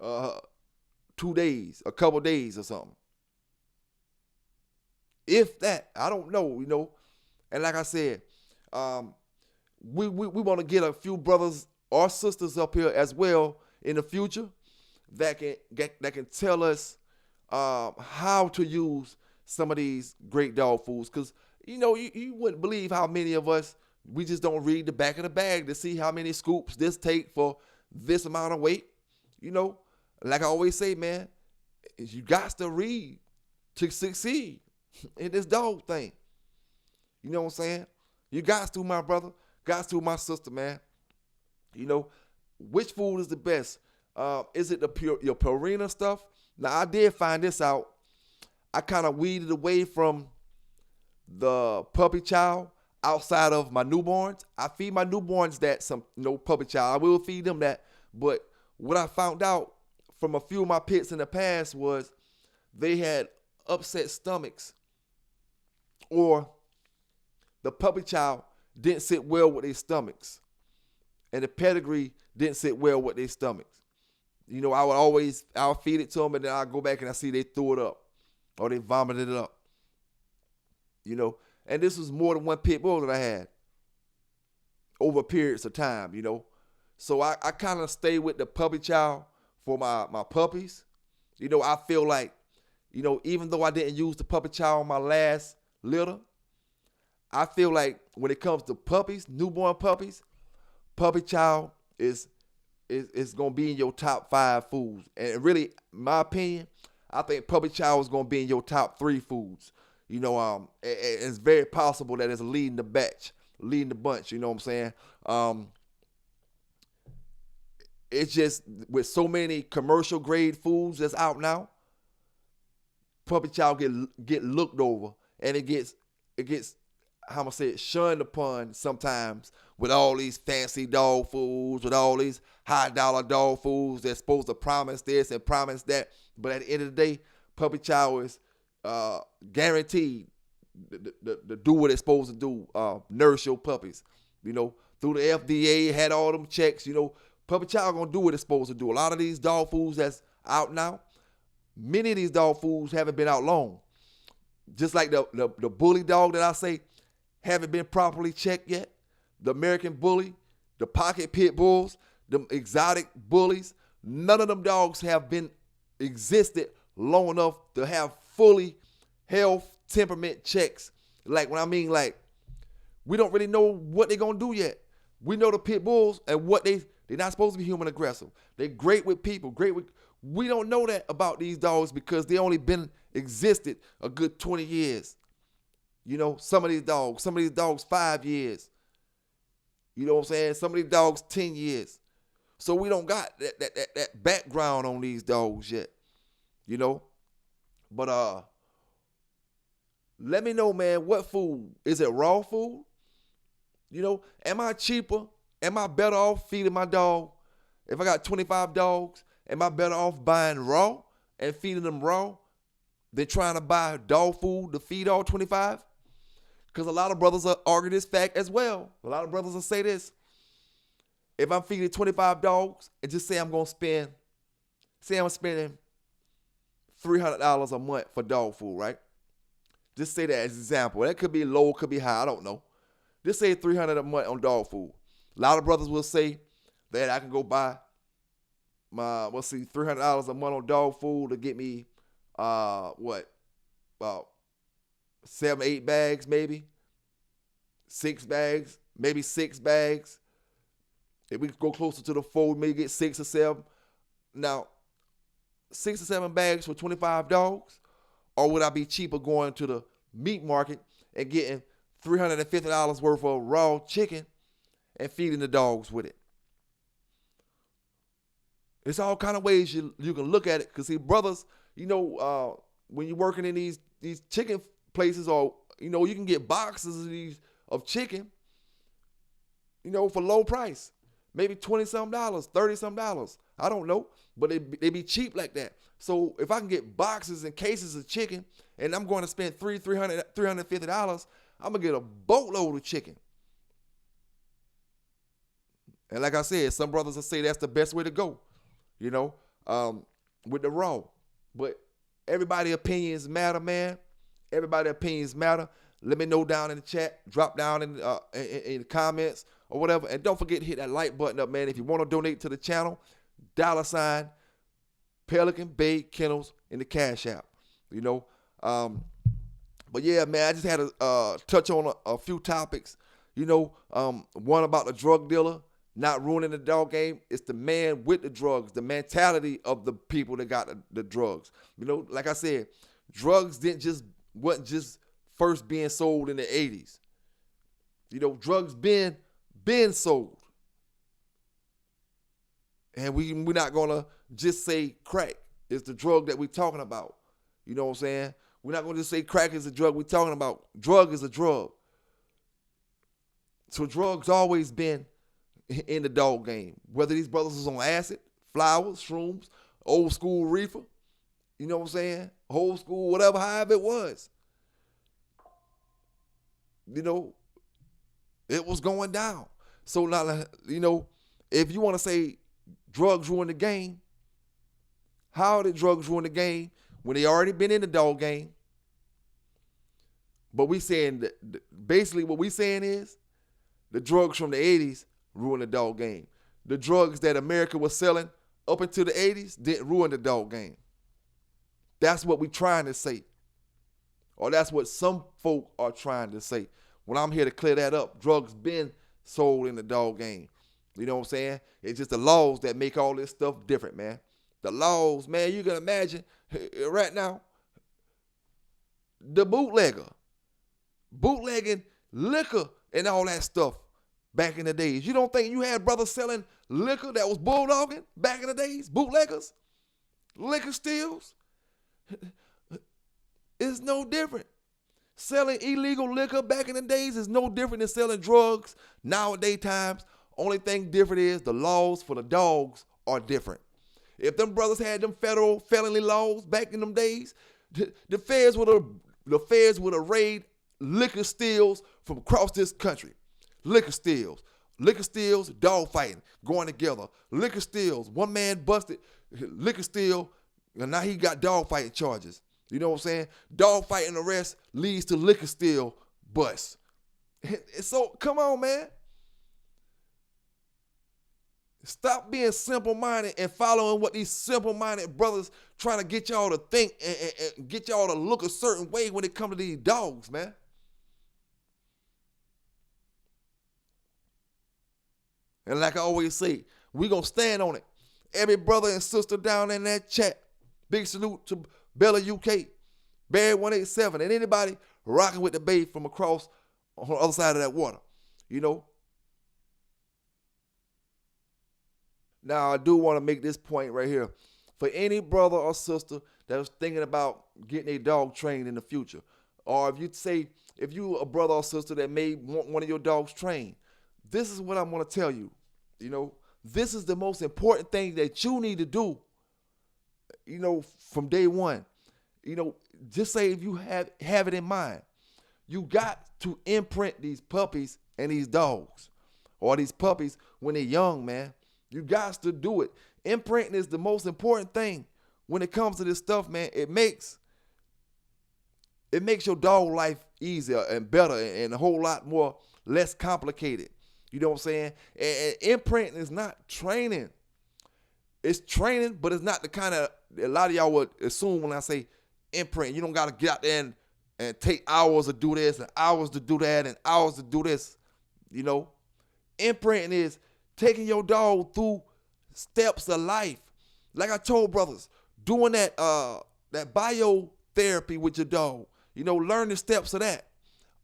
2 days, a couple days or something. If that, I don't know, And like I said, we want to get a few brothers or sisters up here as well in the future that can tell us how to use some of these great dog foods. Because, you wouldn't believe how many of us, we just don't read the back of the bag to see how many scoops this take for this amount of weight. Like I always say, man, you got to read to succeed in this dog thing. You know what I'm saying? You got to, my brother. Got to, my sister, man. Which food is the best? Is it your Purina stuff? Now, I did find this out. I kind of weeded away from the puppy chow outside of my newborns. I feed my newborns puppy chow. I will feed them that. But what I found out from a few of my pets in the past was they had upset stomachs, or the puppy chow didn't sit well with their stomachs, and the pedigree didn't sit well with their stomachs. I'll feed it to them, and then I'll go back and I see they threw it up or they vomited it up. And this was more than one pit bull that I had over periods of time, So I kind of stay with the puppy chow for my puppies. I feel like, even though I didn't use the puppy chow on my last litter, I feel like when it comes to puppies, newborn puppies, puppy chow is going to be in your top 5 foods. And really, in my opinion, I think puppy chow is going to be in your top 3 foods. It's very possible that it's leading the bunch, you know what I'm saying? It's just with so many commercial grade foods that's out now, puppy chow get looked over, and it gets how I'm gonna say it, shunned upon sometimes with all these fancy dog foods, with all these high dollar dog foods that's supposed to promise this and promise that. But at the end of the day, puppy chow is guaranteed to do what it's supposed to do, nourish your puppies. Through the FDA, had all them checks, puppy chow gonna do what it's supposed to do. A lot of these dog foods that's out now, many of these dog foods haven't been out long. Just like the bully dog that I say haven't been properly checked yet. The American bully, the pocket pit bulls, them exotic bullies, none of them dogs have been existed long enough to have fully health temperament checks. Like when I mean like, we don't really know what they're gonna do yet. We know the pit bulls and what they're not supposed to be human aggressive. They're great with people, we don't know that about these dogs because they only been existed a good 20 years. Some of these dogs 5 years. You know what I'm saying? Some of these dogs 10 years. So we don't got that background on these dogs yet. But let me know, man, what food? Is it raw food? Am I cheaper? Am I better off feeding my dog? If I got 25 dogs, am I better off buying raw and feeding them raw than trying to buy dog food to feed all 25? Because a lot of brothers argue this fact as well. A lot of brothers will say this. If I'm feeding 25 dogs and just say I'm spending $300 a month for dog food, right? Just say that as an example. That could be low, could be high, I don't know. Just say $300 a month on dog food. A lot of brothers will say that I can go buy $300 a month on dog food to get me, about 7, 8 bags, maybe 6 bags, maybe 6 bags. If we go closer to the 4, maybe get 6 or 7. Now, 6 or 7 bags for 25 dogs, or would I be cheaper going to the meat market and getting $350 worth of raw chicken and feeding the dogs with it? It's all kind of ways you can look at it. Because see, brothers, when you're working in these chicken places, or you can get boxes of chicken, for low price, maybe $20-something, $30-something. I don't know, but they be cheap like that. So if I can get boxes and cases of chicken, and I'm going to spend $350, I'm gonna get a boatload of chicken. And like I said, some brothers will say that's the best way to go, with the raw. But everybody's opinions matter, man. Everybody's opinions matter. Let me know down in the chat. Drop down in the comments or whatever. And don't forget to hit that like button up, man. If you want to donate to the channel, $ Pelican Bay Kennels in the Cash App. But yeah, man, I just had to touch on a few topics. One about the drug dealer not ruining the dog game. It's the man with the drugs, the mentality of the people that got the drugs. Like I said, drugs wasn't just first being sold in the 80s. Drugs been sold. And we're not gonna just say crack is the drug that we're talking about. You know what I'm saying? We're not gonna just say crack is the drug we're talking about. Drug is a drug. So drugs always been in the dog game. Whether these brothers was on acid, flowers, shrooms, old school reefer, you know what I'm saying? Old school, whatever, however it was. It was going down. So now, if you want to say drugs ruin the game, how did drugs ruin the game when they already been in the dog game? But we saying that basically what we saying is the drugs from the 80s ruined the dog game. The drugs that America was selling up until the 80s didn't ruin the dog game. That's what we trying to say. Or that's what some folk are trying to say. When I'm here to clear that up, drugs been sold in the dog game. You know what I'm saying? It's just the laws that make all this stuff different, man. The laws, man, you can imagine right now, the bootlegging liquor and all that stuff back in the days. You don't think you had brothers selling liquor that was bulldogging back in the days? Bootleggers? Liquor steals? It's no different. Selling illegal liquor back in the days is no different than selling drugs nowadays times. Only thing different is the laws for the dogs are different. If them brothers had them federal felony laws back in them days, the feds would have raided liquor steals from across this country. Liquor steals, dog fighting, going together. Liquor steals, one man busted, liquor steal, and now he got dog fighting charges. You know what I'm saying? Dog fighting arrest leads to liquor steal bust. So come on, man. Stop being simple-minded and following what these simple-minded brothers trying to get y'all to think and get y'all to look a certain way when it comes to these dogs, man. And like I always say, we going to stand on it. Every brother and sister down in that chat, big salute to Bella UK, Barry 187, and anybody rocking with the babe from across on the other side of that water, you know. Now, I do want to make this point right here. For any brother or sister that was thinking about getting a dog trained in the future, or if you a brother or sister that may want one of your dogs trained, this is what I'm going to tell you. You know, this is the most important thing that you need to do, you know, from day one. You know, just say if you have it in mind, you got to imprint these puppies and these dogs, or these puppies when they're young, man. You got to do it. Imprinting is the most important thing when it comes to this stuff, man. It makes your dog life easier and better and a whole lot more less complicated. You know what I'm saying? And imprinting is not training. It's training, but it's not the kind of a lot of y'all would assume when I say imprint. You don't got to get out there and take hours to do this and hours to do that and hours to do this. You know, imprinting is taking your dog through steps of life. Like I told brothers, doing that biotherapy with your dog. You know, learn the steps of that.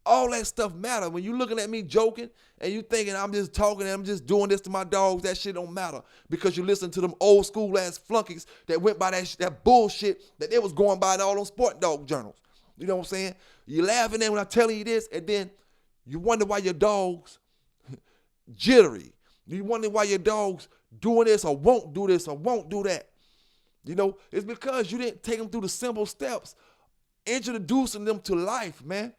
All that stuff matter. When you looking at me joking and you thinking I'm just talking and I'm just doing this to my dogs, that shit don't matter. Because you listen to them old school ass flunkies that went by that bullshit that they was going by in all those sport dog journals. You know what I'm saying? You laughing at when I'm telling you this, and then you wonder why your dog's jittery. You wonder why your dog's doing this or won't do this or won't do that. You know, it's because you didn't take them through the simple steps, introducing them to life, man.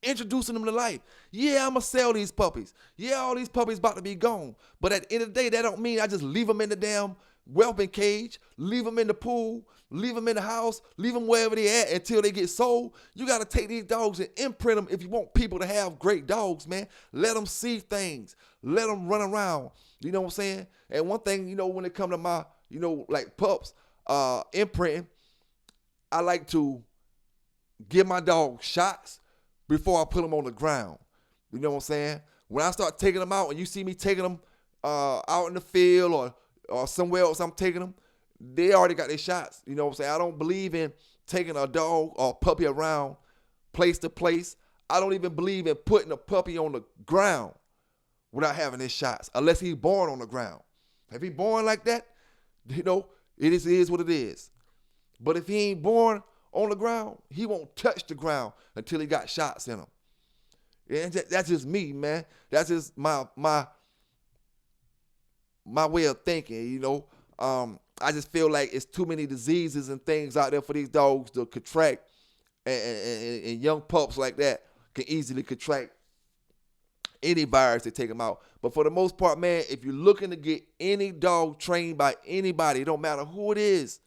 Introducing them to life. Yeah, I'm going to sell these puppies. Yeah, all these puppies about to be gone. But at the end of the day, that don't mean I just leave them in the damn whelping cage, leave them in the pool, leave them in the house, leave them wherever they at until they get sold. You got to take these dogs and imprint them if you want people to have great dogs, man. Let them see things. Let them run around. You know what I'm saying? And one thing, you know, when it comes to my, you know, like pups, imprinting, I like to give my dog shots before I put them on the ground. You know what I'm saying? When I start taking them out and you see me taking them out in the field or somewhere else I'm taking them, they already got their shots. You know what I'm saying? I don't believe in taking a dog or a puppy around place to place. I don't even believe in putting a puppy on the ground without having his shots, unless he's born on the ground. If he's born like that, you know, it is what it is. But if he ain't born on the ground, he won't touch the ground until he got shots in him. And that's just me, man. That's just my way of thinking, you know. I just feel like it's too many diseases and things out there for these dogs to contract, and young pups like that can easily contract any virus to take them out. But for the most part, man, if you're looking to get any dog trained by anybody, it don't matter who it is,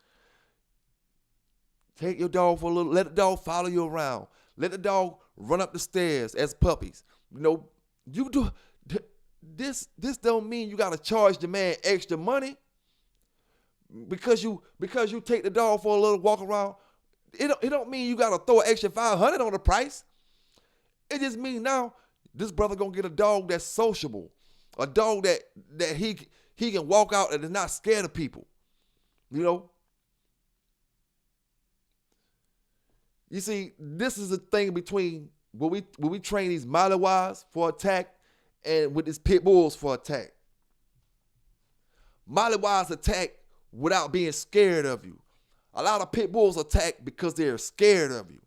take your dog for a little, let the dog follow you around. Let the dog run up the stairs as puppies. You know, you do this don't mean you gotta charge the man extra money because you take the dog for a little walk around. It don't mean you gotta throw an extra $500 on the price. It just means now this brother gonna get a dog that's sociable, a dog that he can walk out and is not scared of people. You know. You see, this is the thing between when we train these Malawi's for attack and with these pit bulls for attack. Malawi's attack without being scared of you. A lot of pit bulls attack because they're scared of you.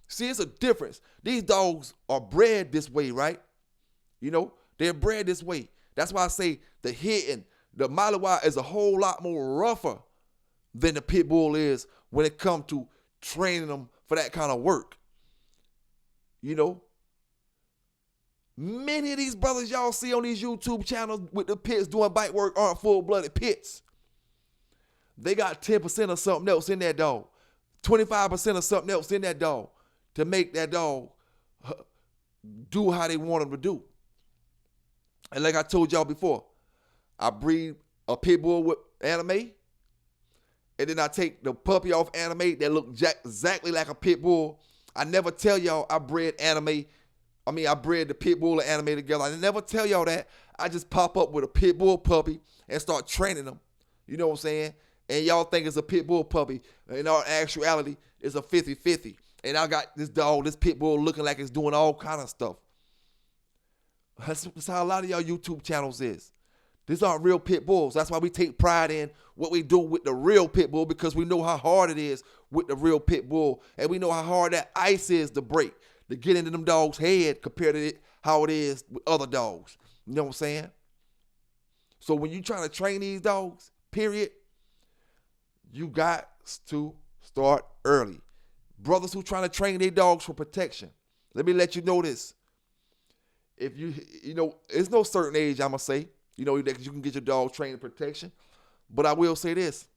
See, it's a difference. These dogs are bred this way, right? You know, they're bred this way. That's why I say the hitting, the Malinois is a whole lot more rougher than the pit bull is when it comes to training them for that kind of work. You know, many of these brothers y'all see on these YouTube channels with the pits doing bite work aren't full-blooded pits. They got 10% of something else in that dog, 25% of something else in that dog to make that dog do how they want them to do. And like I told y'all before, I breed a pit bull with anime, and then I take the puppy off anime that look exactly like a pit bull. I never tell y'all I bred the pit bull and anime together. I never tell y'all that. I just pop up with a pit bull puppy and start training them. You know what I'm saying? And y'all think it's a pit bull puppy. In all actuality, it's a 50-50. And I got this dog, this pit bull looking like it's doing all kind of stuff. That's how a lot of y'all YouTube channels is. These aren't real pit bulls. That's why we take pride in what we do with the real pit bull, because we know how hard it is with the real pit bull. And we know how hard that ice is to break, to get into them dogs' head compared to how it is with other dogs. You know what I'm saying? So when you trying to train these dogs, period, you got to start early. Brothers who trying to train their dogs for protection, let me let you know this. If you know, it's no certain age, I'm going to say, you know, that you can get your dog trained in protection. But I will say this.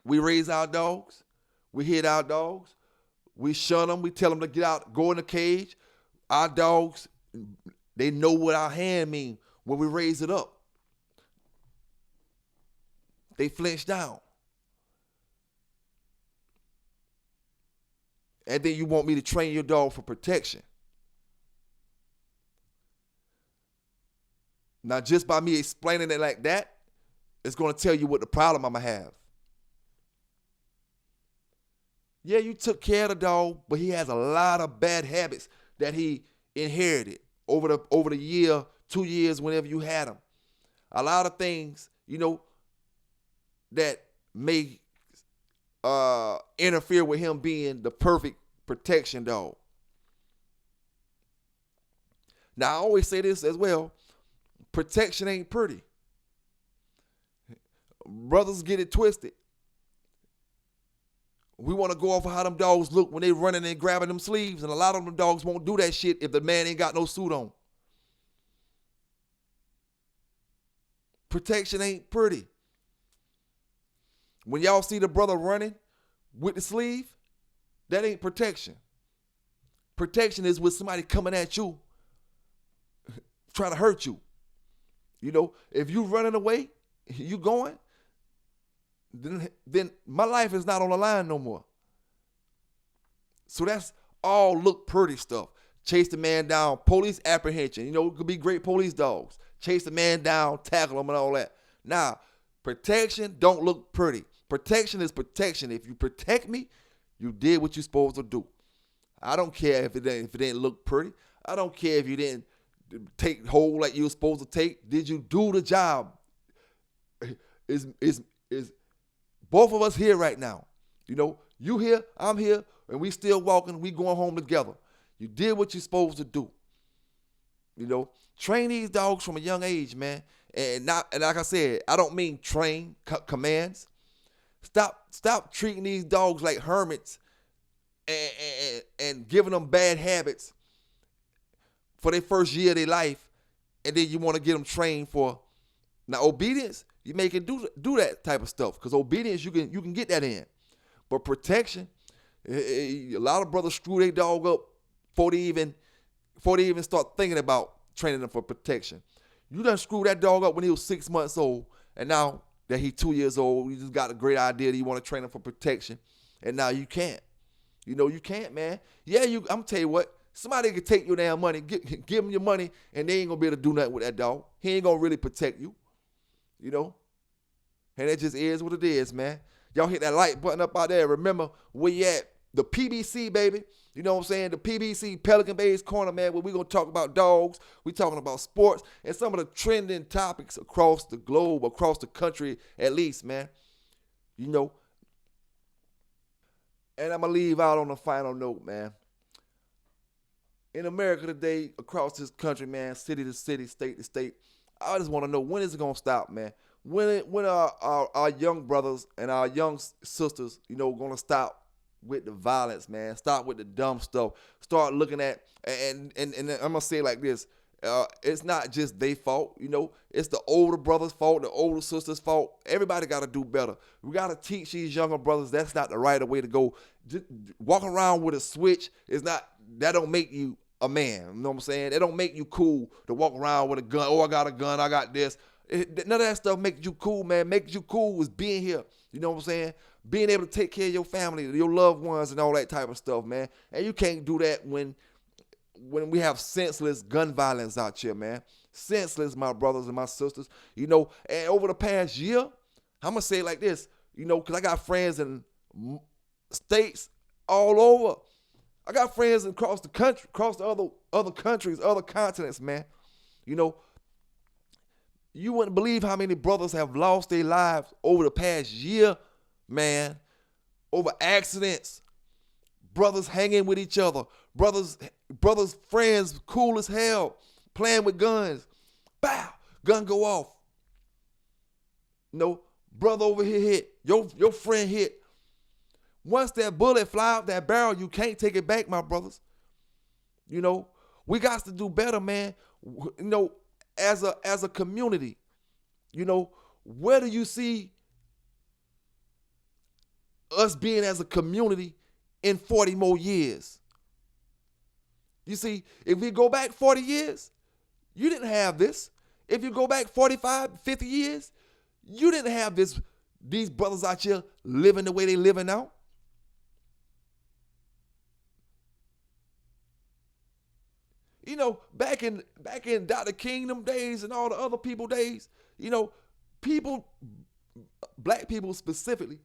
We raise our dogs. We hit our dogs. We shun them. We tell them to get out, go in the cage. Our dogs, they know what our hand means when we raise it up. They flinch down. And then you want me to train your dog for protection. Now, just by me explaining it like that, it's going to tell you what the problem I'm going to have. Yeah, you took care of the dog, but he has a lot of bad habits that he inherited over the year, 2 years, whenever you had him. A lot of things, you know, that may interfere with him being the perfect protection dog. Now, I always say this as well. Protection ain't pretty. Brothers get it twisted. We want to go off of how them dogs look when they running and grabbing them sleeves, and a lot of them dogs won't do that shit if the man ain't got no suit on. Protection ain't pretty. When y'all see the brother running with the sleeve, that ain't protection. Protection is with somebody coming at you, trying to hurt you. You know, if you running away, you going, then my life is not on the line no more. So that's all look pretty stuff. Chase the man down, police apprehension. You know, it could be great police dogs. Chase the man down, tackle him and all that. Now, protection don't look pretty. Protection is protection. If you protect me, you did what you're supposed to do. I don't care if it didn't look pretty. I don't care if you didn't take hold like you were supposed to take. Did you do the job? Is both of us here right now? You know, you here, I'm here, and we still walking. We going home together. You did what you're supposed to do. You know, train these dogs from a young age, man. And like I said, I don't mean train commands. Stop treating these dogs like hermits and giving them bad habits for their first year of their life, and then you want to get them trained for. Now, obedience, you make it do that type of stuff, because obedience, you can get that in. But protection, a lot of brothers screw their dog up before they even start thinking about training them for protection. You done screwed that dog up when he was 6 months old, and now that he's 2 years old, you just got a great idea that you want to train him for protection, and now you can't. You know, you can't, man. Yeah, I'm going to tell you what. Somebody can take your damn money, give them your money, and they ain't going to be able to do nothing with that dog. He ain't going to really protect you, you know? And it just is what it is, man. Y'all hit that like button up out there. Remember, where you at? The PBC, baby. You know what I'm saying? The PBC, Pelican Bay's Corner, man, where we going to talk about dogs. We talking about sports and some of the trending topics across the globe, across the country at least, man. You know? And I'm going to leave out on a final note, man. in America today, across this country, man, city to city, state to state, I just want to know, when is it going to stop, man? When are our young brothers and our young sisters, going to stop with the violence, man? Stop with the dumb stuff. Start looking at, and I'm going to say it like this. It's not just their fault, it's the older brother's fault, the older sister's fault. Everybody got to do better. We got to teach these younger brothers that's not the right way to go. Just walking around with a switch that don't make you a man. You know what I'm saying? It don't make you cool to walk around with a gun. Oh, I got a gun, I got this. None of that stuff makes you cool, man. Makes you cool is being here. You know what I'm saying? Being able to take care of your family, your loved ones, and all that type of stuff, man. And you can't do that when we have senseless gun violence out here, man. Senseless, my brothers and my sisters. And over the past year, I'm going to say it like this, because I got friends in states all over. I got friends across the country, across the other countries, other continents, man. You wouldn't believe how many brothers have lost their lives over the past year, man, over accidents. Brothers hanging with each other. Brothers, friends, cool as hell, playing with guns. Bow, gun go off. Brother over here hit. Your friend hit. Once that bullet fly out that barrel, you can't take it back, my brothers. We got to do better, man. As a community, where do you see us being as a community in 40 more years? You see, if we go back 40 years, you didn't have this. If you go back 45, 50 years, you didn't have these brothers out here living the way they living now. Back in Dr. Kingdom days and all the other people days, black people specifically,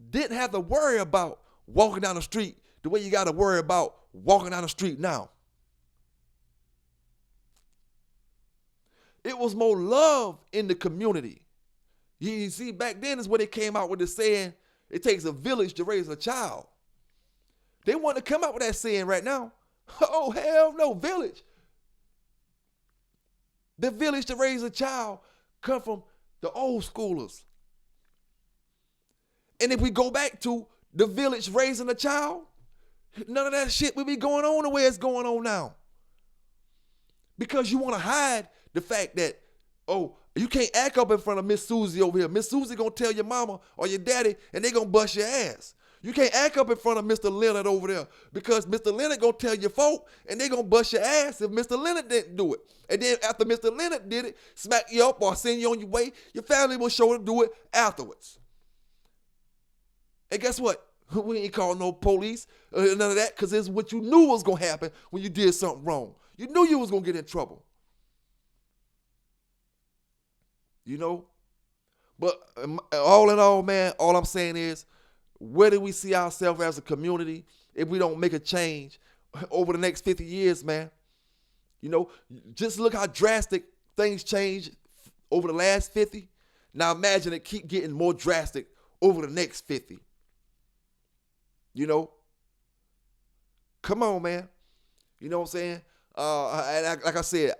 didn't have to worry about walking down the street the way you got to worry about walking down the street now. It was more love in the community. You see, back then is when they came out with the saying, it takes a village to raise a child. They want to come out with that saying right now. Oh, hell no, village. The village to raise a child come from the old schoolers. And if we go back to the village raising a child, none of that shit will be going on the way it's going on now. Because you want to hide the fact that, oh, you can't act up in front of Miss Susie over here. Miss Susie going to tell your mama or your daddy and they going to bust your ass. You can't act up in front of Mr. Leonard over there because Mr. Leonard going to tell your folk and they going to bust your ass if Mr. Leonard didn't do it. And then after Mr. Leonard did it, smack you up or send you on your way, your family will show to do it afterwards. And guess what? We ain't call no police, none of that, because it's what you knew was going to happen when you did something wrong. You knew you was going to get in trouble. But all in all, man, all I'm saying is, where do we see ourselves as a community if we don't make a change over the next 50 years, man? Just look how drastic things change over the last 50. Now imagine it keep getting more drastic over the next 50. Come on, man. You know what I'm saying? And like I said,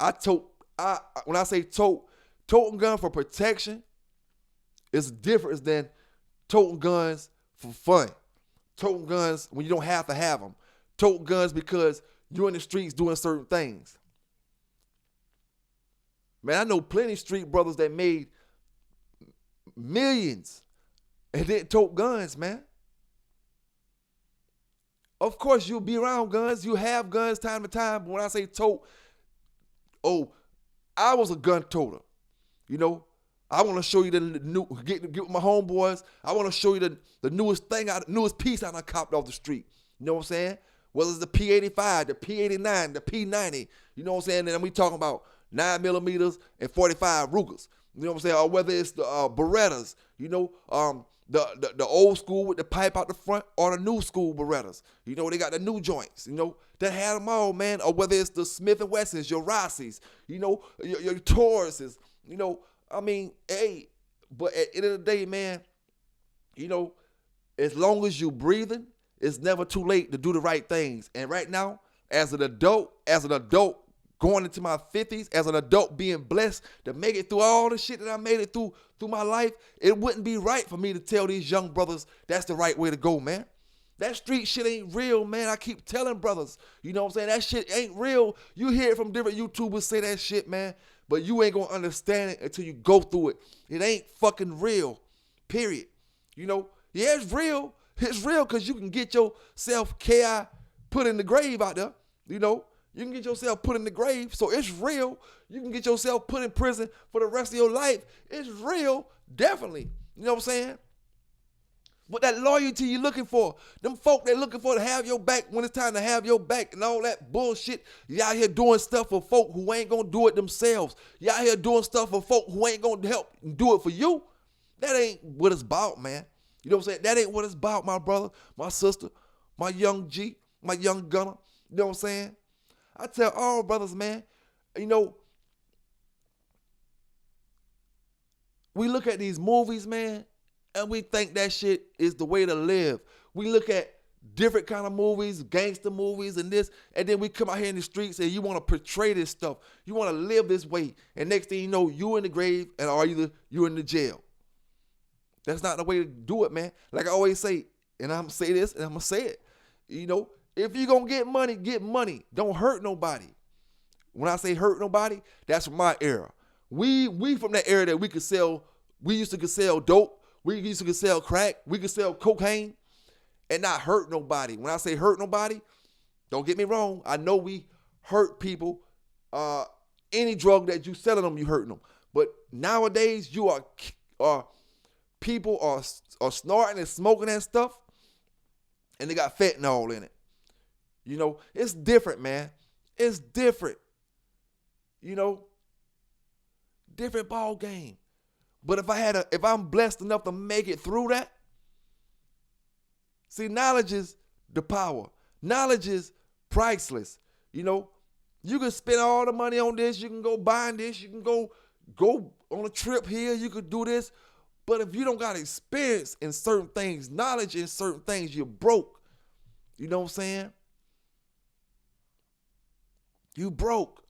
when I say toting gun for protection is different than toting guns for fun. Toting guns when you don't have to have them. Toting guns because you're in the streets doing certain things. Man, I know plenty of street brothers that made millions and didn't tote guns, man. Of course, you'll be around guns. You have guns time to time. But when I say tote, I was a gun toter. I want to show you the new, get with my homeboys. I want to show you the newest piece I done copped off the street. You know what I'm saying? Whether it's the P85, the P89, the P90. You know what I'm saying? And then we talking about 9mm and 45 Rugers. You know what I'm saying? Or whether it's the Berettas. The old school with the pipe out the front or the new school Berettas. They got the new joints. That had them all, man. Or whether it's the Smith & Wessons, your Rossies, your Tauruses, but at the end of the day, man, as long as you breathing, it's never too late to do the right things. And right now, as an adult, going into my 50s, as an adult being blessed to make it through all the shit that I made it through my life, it wouldn't be right for me to tell these young brothers that's the right way to go, man. That street shit ain't real, man. I keep telling brothers, you know what I'm saying? That shit ain't real. You hear it from different YouTubers say that shit, man, but you ain't gonna understand it until you go through it. It ain't fucking real, period. You know, yeah, it's real. It's real because you can get yourself KI put in the grave out there, you know. You can get yourself put in the grave, so it's real. You can get yourself put in prison for the rest of your life. It's real, definitely. You know what I'm saying? But that loyalty you're looking for, them folk that looking for to have your back when it's time to have your back and all that bullshit, you out here doing stuff for folk who ain't gonna do it themselves. You out here doing stuff for folk who ain't gonna help and do it for you. That ain't what it's about, man. You know what I'm saying? That ain't what it's about, my brother, my sister, my young G, my young gunner. You know what I'm saying? I tell all brothers, man, you know, we look at these movies, man, and we think that shit is the way to live. We look at different kind of movies, gangster movies and this, and then we come out here in the streets and you want to portray this stuff. You want to live this way. And next thing you know, you in the grave and you in the jail. That's not the way to do it, man. Like I always say, and I'm going to say this and I'm going to say it. You know, if you're going to get money, get money. Don't hurt nobody. When I say hurt nobody, that's from my era. We from that era that we used to sell dope. We used to sell crack. We could sell cocaine and not hurt nobody. When I say hurt nobody, don't get me wrong. I know we hurt people. Any drug that you selling them, you hurting them. But nowadays, people are snorting and smoking that stuff, and they got fentanyl in it. You know, it's different, man. It's different. You know, different ball game. But if I'm blessed enough to make it through that, see, knowledge is the power. Knowledge is priceless. You know, you can spend all the money on this. You can go buy this. You can go on a trip here. You could do this. But if you don't got experience in certain things, knowledge in certain things, you're broke. You know what I'm saying? You broke.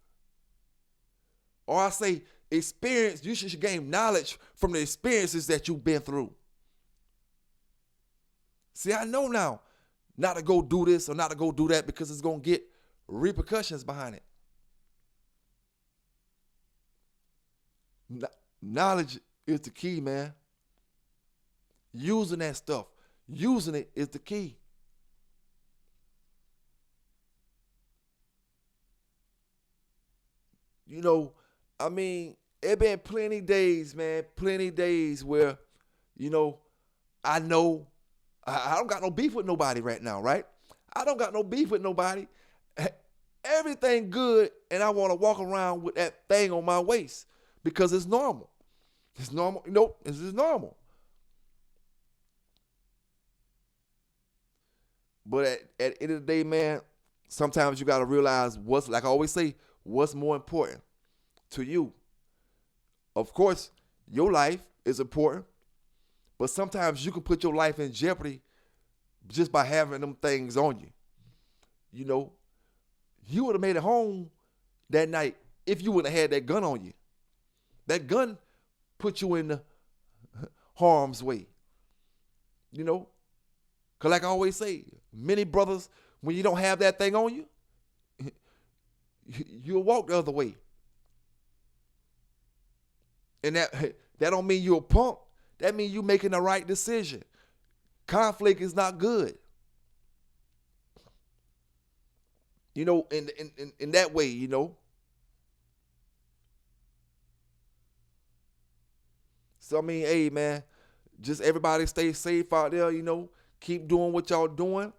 Or I say experience, you should gain knowledge from the experiences that you've been through. See, I know now not to go do this or not to go do that because it's going to get repercussions behind it. Knowledge is the key, man. Using that stuff, using it is the key. You know, I mean, it been plenty days, man, plenty days where, you know, I know I don't got no beef with nobody right now, right? I don't got no beef with nobody. Everything good, and I want to walk around with that thing on my waist because it's normal. It's normal. You know, this is normal. But at the end of the day, man, sometimes you got to realize like I always say, what's more important to you. Of course, your life is important, but sometimes you can put your life in jeopardy just by having them things on you. You know, you would have made it home that night if you wouldn't have had that gun on you. That gun put you in the harm's way. You know, because like I always say, many brothers, when you don't have that thing on you, you'll walk the other way. And that don't mean you're a punk. That means you making the right decision. Conflict is not good. You know, in that way, you know. So, I mean, hey, man, just everybody stay safe out there, you know. Keep doing what y'all doing.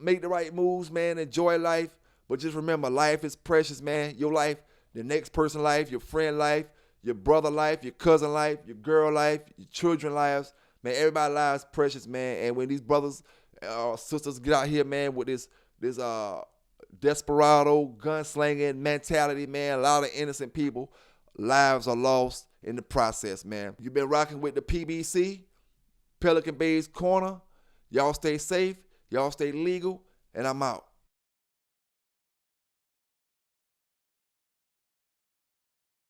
Make the right moves, man. Enjoy life. But just remember, life is precious, man. Your life, the next person's life, your friend life, your brother life, your cousin life, your girl life, your children lives. Man, everybody's lives precious, man. And when these brothers or sisters get out here, man, with this desperado, gunslinging mentality, man, a lot of innocent people, lives are lost in the process, man. You've been rocking with the PBC, Pelican Bay's Corner. Y'all stay safe. Y'all stay legal. And I'm out.